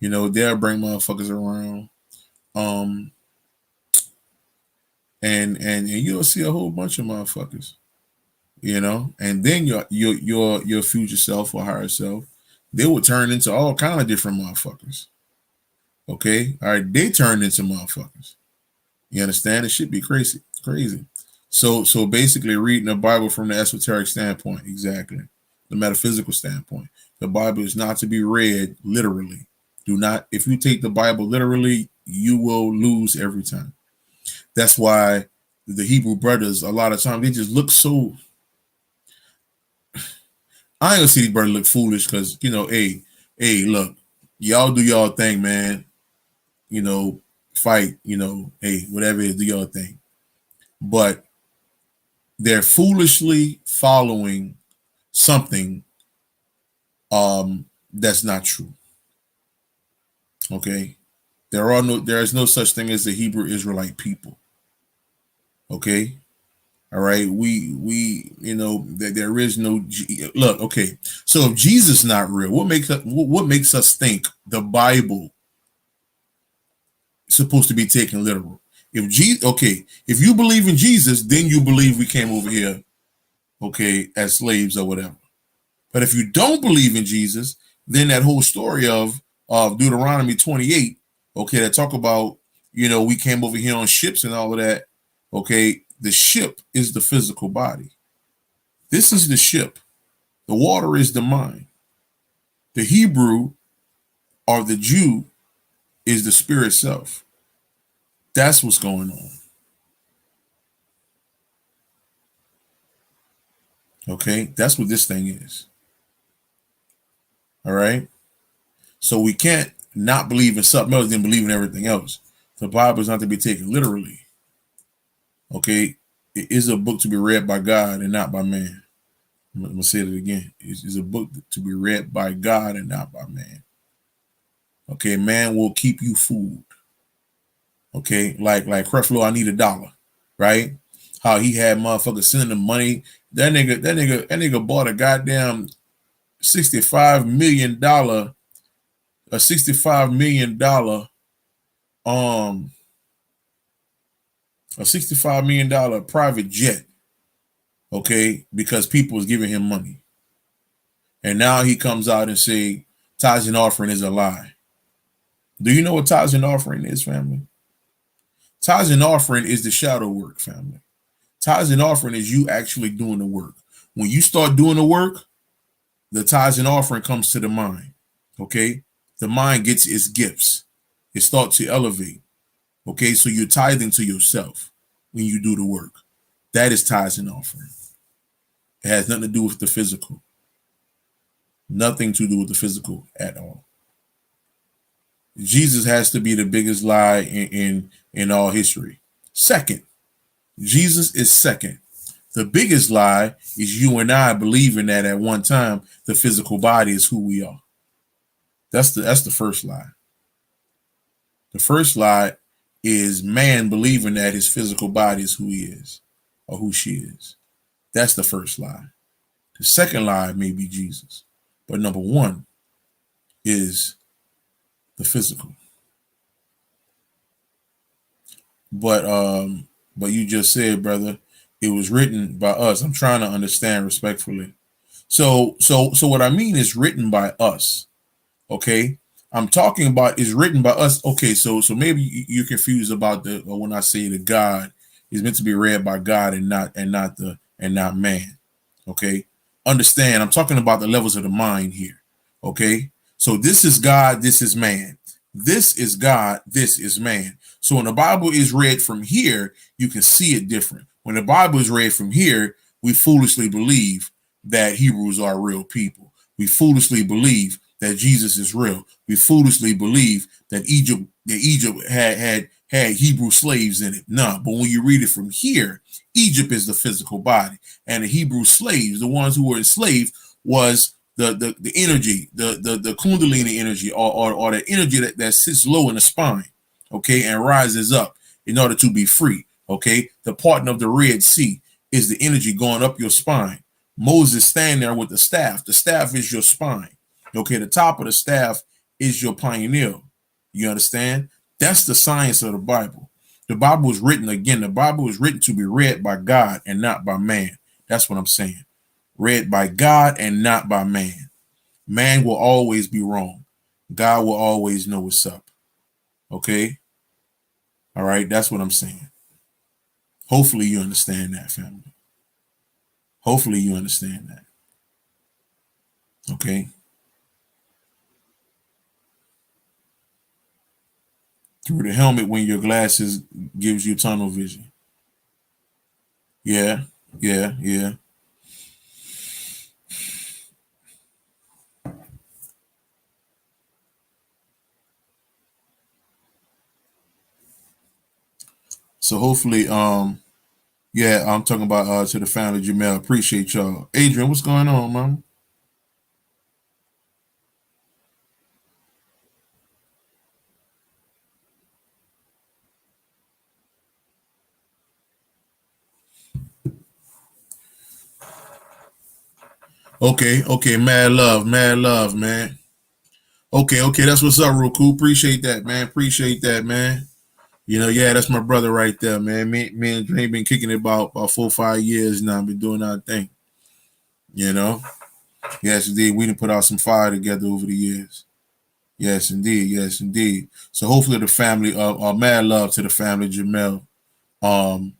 They'll bring motherfuckers around. Um and you'll see a whole bunch of motherfuckers, and then your future self or higher self, they will turn into all kind of different motherfuckers. Okay. All right, they turn into motherfuckers. You understand? It should be crazy. So basically reading the Bible from the esoteric standpoint, exactly. The metaphysical standpoint. The Bible is not to be read literally. If you take the Bible literally, you will lose every time. That's why the Hebrew brothers, a lot of times, they just look so. I ain't gonna see these brothers look foolish because, hey, look, y'all do y'all thing, man. Fight, hey, whatever it is, do y'all thing. But they're foolishly following something that's not true. Okay. There is no such thing as the Hebrew Israelite people. Okay. All right. That there is no look. Okay. So if Jesus is not real, what makes us think the Bible is supposed to be taken literal? If you believe in Jesus, then you believe we came over here, okay, as slaves or whatever. But if you don't believe in Jesus, then that whole story of Deuteronomy 28, okay, that talk about, we came over here on ships and all of that. Okay, the ship is the physical body. This is the ship. The water is the mind. The Hebrew or the Jew is the spirit self. That's what's going on. Okay, that's what this thing is. All right. So we can't not believe in something else than believe in everything else. The Bible is not to be taken literally. Okay, it is a book to be read by God and not by man. I'm gonna say it again. It's a book to be read by God and not by man. Okay, man will keep you fooled. Okay, like Creflo, I need $1, right? How he had motherfuckers sending him money That nigga bought a goddamn $65 million, a $65 million, um, a $65 million private jet. Okay, because people was giving him money, and now he comes out and say tithes and offering is a lie. Do you know what tithes and offering is, family? Tithes and offering is the shadow work, family. Tithes and offering is you actually doing the work. When you start doing the work, the tithes and offering comes to the mind. Okay, the mind gets its gifts. It starts to elevate. Okay, so you're tithing to yourself when you do the work. That is tithes and offering. It has nothing to do with the physical. Nothing to do with the physical at all. Jesus has to be the biggest lie in all history. Second, Jesus is second. The biggest lie is you and I believing that at one time the physical body is who we are. That's the first lie. The first lie is man believing that his physical body is who he is or who she is. That's the first lie. The second lie may be Jesus. But number one is the physical. But you just said, brother, it was written by us. I'm trying to understand respectfully. So what I mean is written by us. Okay. I'm talking about is written by us. Okay, so maybe you're confused about the when I say the God is meant to be read by God and not man. Okay. Understand, I'm talking about the levels of the mind here. Okay. So this is God, this is man. This is God, this is man. So when the Bible is read from here, you can see it different. When the Bible is read from here, we foolishly believe that Hebrews are real people. We foolishly believe that Jesus is real. We foolishly believe that Egypt had Hebrew slaves in it. No, but when you read it from here, Egypt is the physical body, and the Hebrew slaves, the ones who were enslaved, was the energy, the Kundalini energy, or the energy that sits low in the spine, okay, and rises up in order to be free. Okay, the parting of the Red Sea is the energy going up your spine. Moses standing there with the staff. The staff is your spine. Okay, the top of the staff is your pineal. You understand? That's the science of the Bible. The Bible was written, again, the Bible was written to be read by God and not by man. That's what I'm saying. Read by God and not by man. Man will always be wrong. God will always know what's up. Okay? All right, that's what I'm saying. Hopefully you understand that, family. Hopefully you understand that. Okay? Through the helmet when your glasses gives you tunnel vision. Yeah, yeah. So hopefully, yeah, I'm talking about to the family, Jamel. Appreciate y'all. Adrian, what's going on, man? Okay, mad love, man. Okay, that's what's up, real cool. Appreciate that, man. Appreciate that, man. You know, yeah, that's my brother right there, man. Me and Dre been kicking it about 4 or 5 years now. Been doing our thing. You know, yes, indeed. We didn't put out some fire together over the years. Yes, indeed. Yes, indeed. So hopefully the family, mad love to the family, Jamel, um,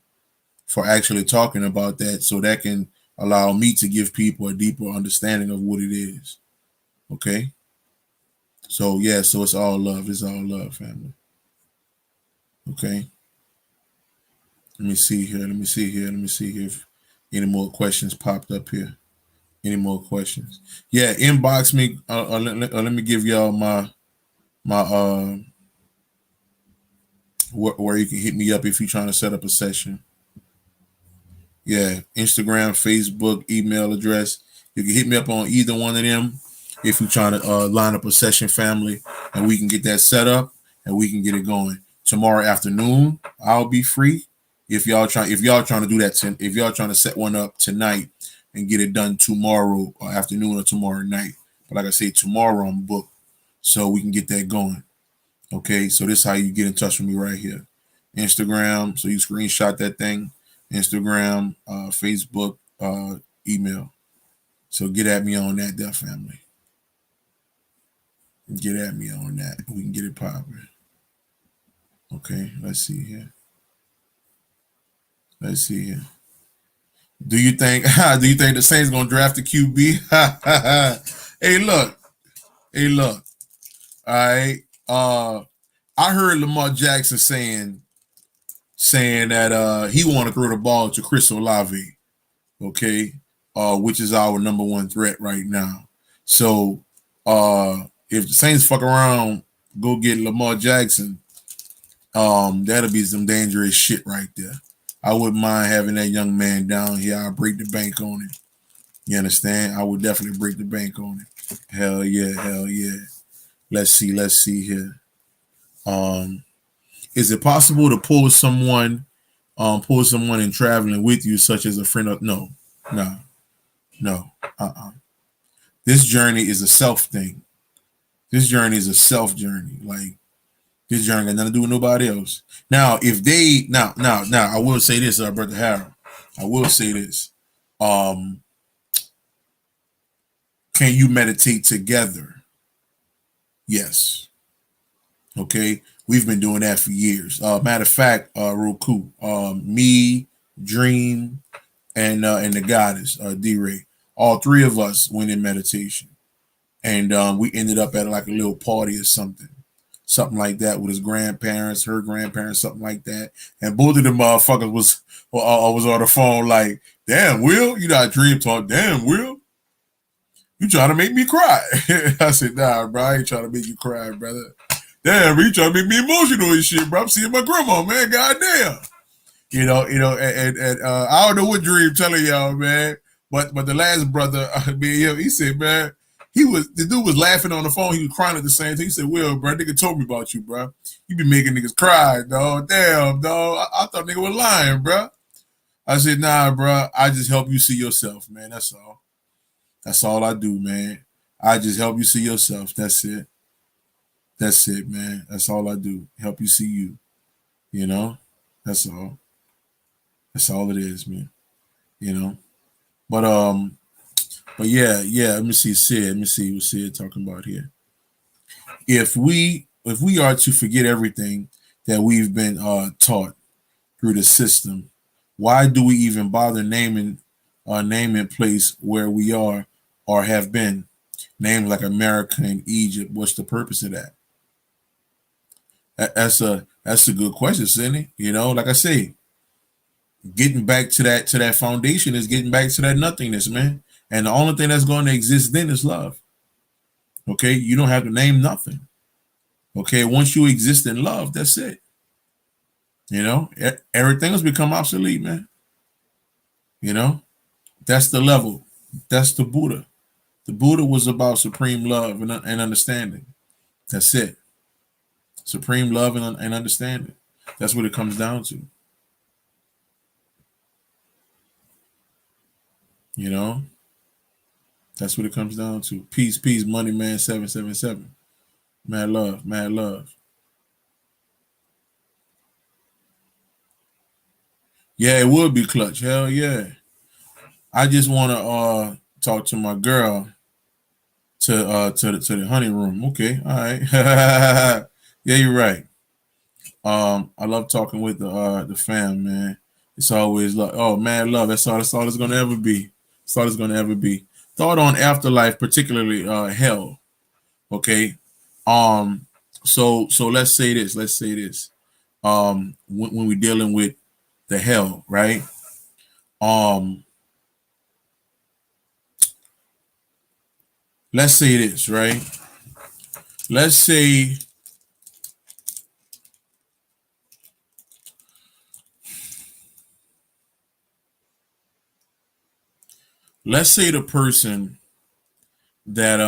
for actually talking about that, so that can allow me to give people a deeper understanding of what it is. Okay. So yeah, so it's all love. It's all love, family. Okay. Let me see here. Let me see here. Let me see here if any more questions popped up here. Any more questions? Yeah, inbox me. Let me give y'all my where you can hit me up if you're trying to set up a session. Yeah, Instagram, Facebook, email address. You can hit me up on either one of them if you're trying to line up a session, family, and we can get that set up and we can get it going. Tomorrow afternoon, I'll be free. If y'all trying to do that, if y'all trying to set one up tonight, and get it done tomorrow or afternoon or tomorrow night. But like I say, tomorrow I'm booked, so we can get that going. Okay, so this is how you get in touch with me right here. Instagram, so you screenshot that thing. Instagram, Facebook, email. So get at me on that, there, family. Get at me on that. We can get it popping. Okay, let's see here. Let's see here. Do you think do you think the Saints gonna draft the QB? Hey, look. Hey, look. All right. I heard Lamar Jackson saying that he want to throw the ball to Chris Olave, okay, which is our number one threat right now. So if the Saints fuck around, go get Lamar Jackson, that'll be some dangerous shit right there. I wouldn't mind having that young man down here. I'll break the bank on it. You understand? I would definitely break the bank on it. Hell yeah, hell yeah. Let's see here. Is it possible to pull someone in traveling with you, such as a friend of no. This journey is a self thing. This journey is a self journey. Like this journey got nothing to do with nobody else. Now, if they now, I will say this, Brother Harold. I will say this. Can you meditate together? Yes. Okay. We've been doing that for years. Matter of fact, Roku, me, Dream, and the goddess, D-Ray. All three of us went in meditation. And we ended up at like a little party or something like that with his grandparents, her grandparents, something like that. And both of them motherfuckers was on the phone like, damn, Will, you know, Dream talk, damn, Will, you trying to make me cry. I said, nah, bro, I ain't trying to make you cry, brother. Damn, bro, you trying to make me emotional and shit, bro. I'm seeing my grandma, man, goddamn. You know, and I don't know what Dream telling y'all, man, but the last brother, he said, man, the dude was laughing on the phone. He was crying at the same time. He said, Will, bro, nigga told me about you, bro. You be making niggas cry, dog. Damn, dog. I thought nigga was lying, bro. I said, nah, bro. I just help you see yourself, man. That's all. That's all I do, man. I just help you see yourself. That's it. That's it, man. That's all I do. Help you see you. You know? That's all. That's all it is, man. You know? But yeah. Let me see Sid. Let me see what Sid talking about here. If we are to forget everything that we've been taught through the system, why do we even bother naming place where we are or have been? Names like America and Egypt. What's the purpose of that? That's a good question, Sidney. You know, like I say, getting back to that foundation is getting back to that nothingness, man. And the only thing that's going to exist then is love. Okay, you don't have to name nothing. Okay, once you exist in love, that's it. You know, everything has become obsolete, man. You know, that's the level. That's the Buddha. The Buddha was about supreme love and understanding. That's it. Supreme love and understanding. That's what it comes down to. You know, that's what it comes down to. Peace, money man 777. Mad love, mad love. Yeah, it would be clutch. Hell yeah. I just want to talk to my girl to the honey room. Okay, all right. Yeah, you're right. I love talking with the fam, man. It's always love. Oh, mad love. That's all it's gonna ever be. That's all it's gonna ever be. Thought on afterlife, particularly hell. Okay. So let's say this. When we're dealing with the hell, right? Let's say this, right? Let's say the person that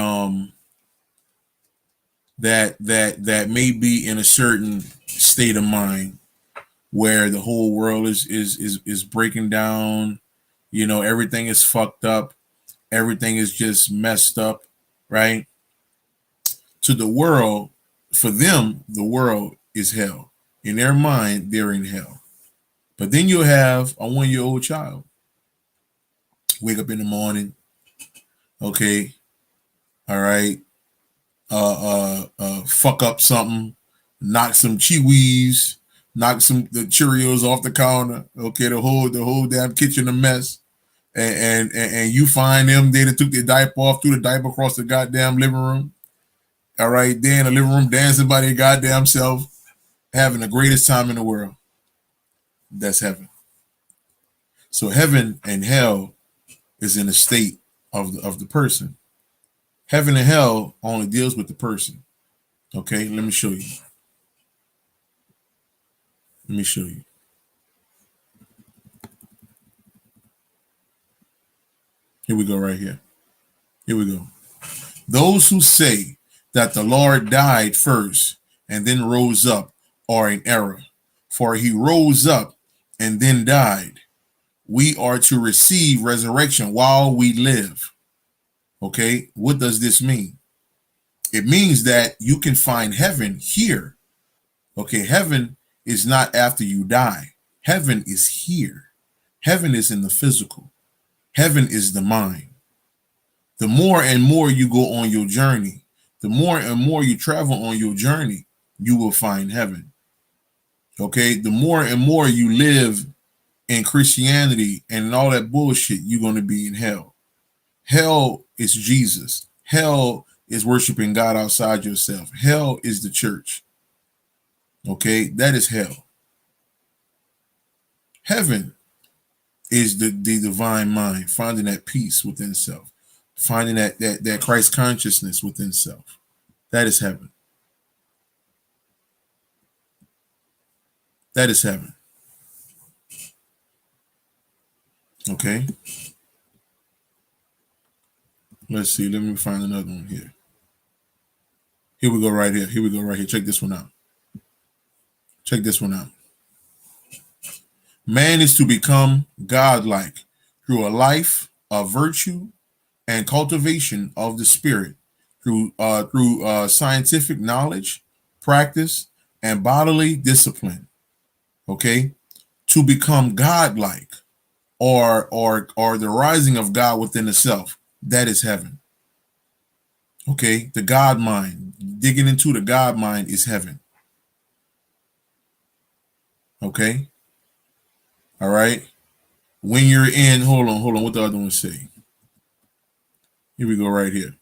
that may be in a certain state of mind where the whole world is breaking down You know, everything is fucked up. Everything is just messed up, right? To the world, for them, the world is hell. In their mind, they're in hell. But then you'll have a 1 year old child wake up in the morning, okay, all right, fuck up something, knock some Chewies, knock some the Cheerios off the counter, okay, the whole damn kitchen a mess, and you find them they took their diaper off, threw the diaper across the goddamn living room, all right, they in the living room dancing by their goddamn self, having the greatest time in the world. That's heaven. So heaven and hell is in the state of the person. Heaven and hell only deals with the person. Okay, let me show you. Let me show you. Here we go, right here. Here we go. Those who say that the Lord died first and then rose up are in error. For he rose up and then died. We are to receive resurrection while we live. Okay, what does this mean? It means that you can find heaven here. Okay, heaven is not after you die. Heaven is here. Heaven is in the physical. Heaven is the mind. The more and more you go on your journey, the more and more you travel on your journey, you will find heaven. Okay, the more and more you live in Christianity and all that bullshit, you're going to be in hell. Hell is Jesus. Hell is worshiping God outside yourself. Hell is the church. Okay, that is hell. Heaven is the divine mind, finding that peace within self, finding that Christ consciousness within self. That is heaven. That is heaven. Okay. Let's see. Let me find another one here. Here we go right here. Here we go right here. Check this one out. Check this one out. Man is to become godlike through a life of virtue and cultivation of the spirit, through scientific knowledge, practice, and bodily discipline. Okay, to become godlike, or the rising of God within the self. That is heaven. Okay, the God mind, digging into the God mind is heaven. Okay. All right. When you're in, hold on. What the other one say? Here we go right here.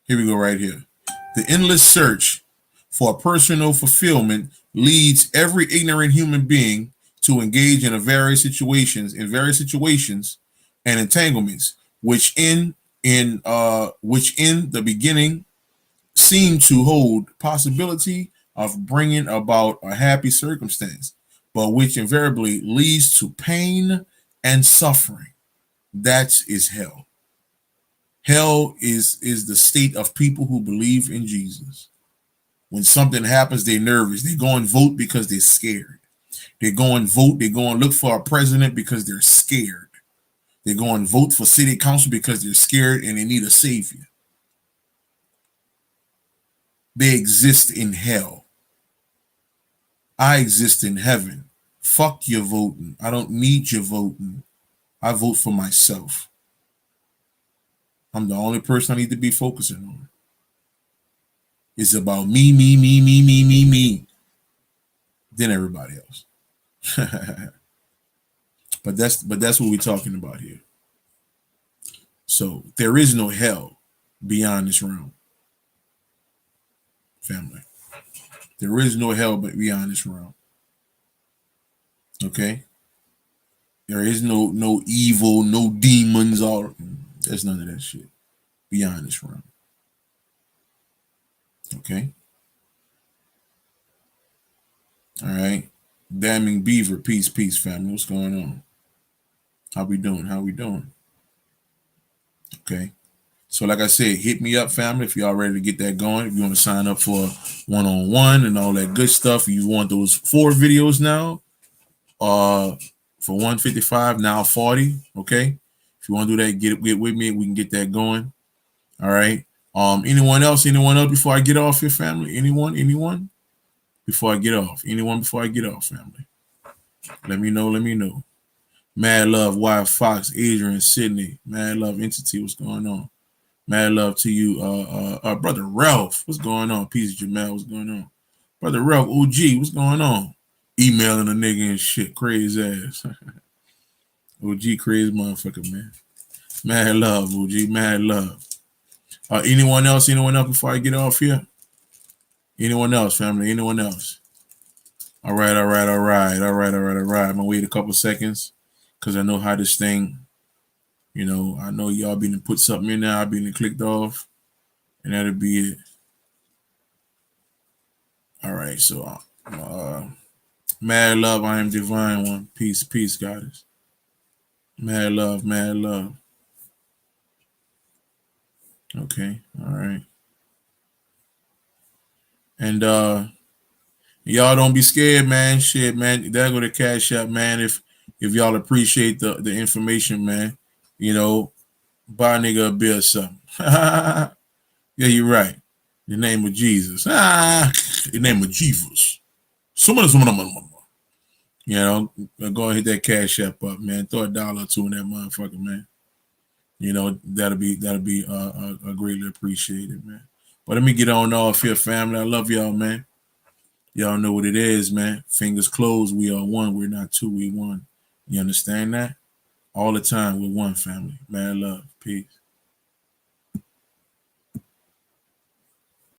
Here we go right here. The endless search for personal fulfillment leads every ignorant human being to engage in various situations and entanglements, which in the beginning seem to hold possibility of bringing about a happy circumstance, but which invariably leads to pain and suffering. That is hell. Hell is the state of people who believe in Jesus. When something happens, they're nervous. They go and vote because they're scared. They go and vote. They go and look for a president because they're scared. They go and vote for city council because they're scared and they need a savior. They exist in hell. I exist in heaven. Fuck your voting. I don't need your voting. I vote for myself. I'm the only person I need to be focusing on. It's about me, then everybody else. But that's what we're talking about here. So there is no hell beyond this realm, family. There is no hell but beyond this realm. Okay? There is no evil, no demons, all there's none of that shit beyond this realm. Okay? All right. Damning Beaver, peace, family. What's going on? How we doing? Okay. So like I said, hit me up, family, if y'all ready to get that going. If you want to sign up for one-on-one and all that good stuff, you want those 4 videos now. for 155, now 40. Okay. If you want to do that, get with me. We can get that going. All right. Anyone else? Anyone else before I get off here, family? Anyone? Before I get off. Anyone before I get off, family? Let me know. Let me know. Mad love, Wyatt Fox, Adrian, Sydney. Mad love, Entity. What's going on? Mad love to you, brother Ralph. What's going on? Peace, Jamal. What's going on? Brother Ralph, OG. What's going on? Emailing a nigga and shit. Crazy ass. OG, crazy motherfucker, man. Mad love, OG. Mad love. Anyone else? Anyone else before I get off here? Anyone else, family? Anyone else? All right. I'm gonna wait a couple seconds because I know how this thing. I know y'all been to put something in there. I've been clicked off, and that'll be it. All right. So, mad love. I am divine one. Peace, peace, goddess. Mad love, mad love. Okay. All right. And y'all don't be scared, man. Shit, man. There go the cash up, man. If y'all appreciate the information, man, buy a nigga a beer or something. Yeah, you're right. The name of Jesus. The name of Jesus. Someone. Go and hit that cash app up, man. Throw $1 or two in that motherfucker, man. That'll be greatly appreciated, man. But let me get on off here, family. I love y'all, man. Y'all know what it is, man. Fingers closed. We are one. We're not two. We one. You understand that? All the time, we're one family. Man, love. Peace.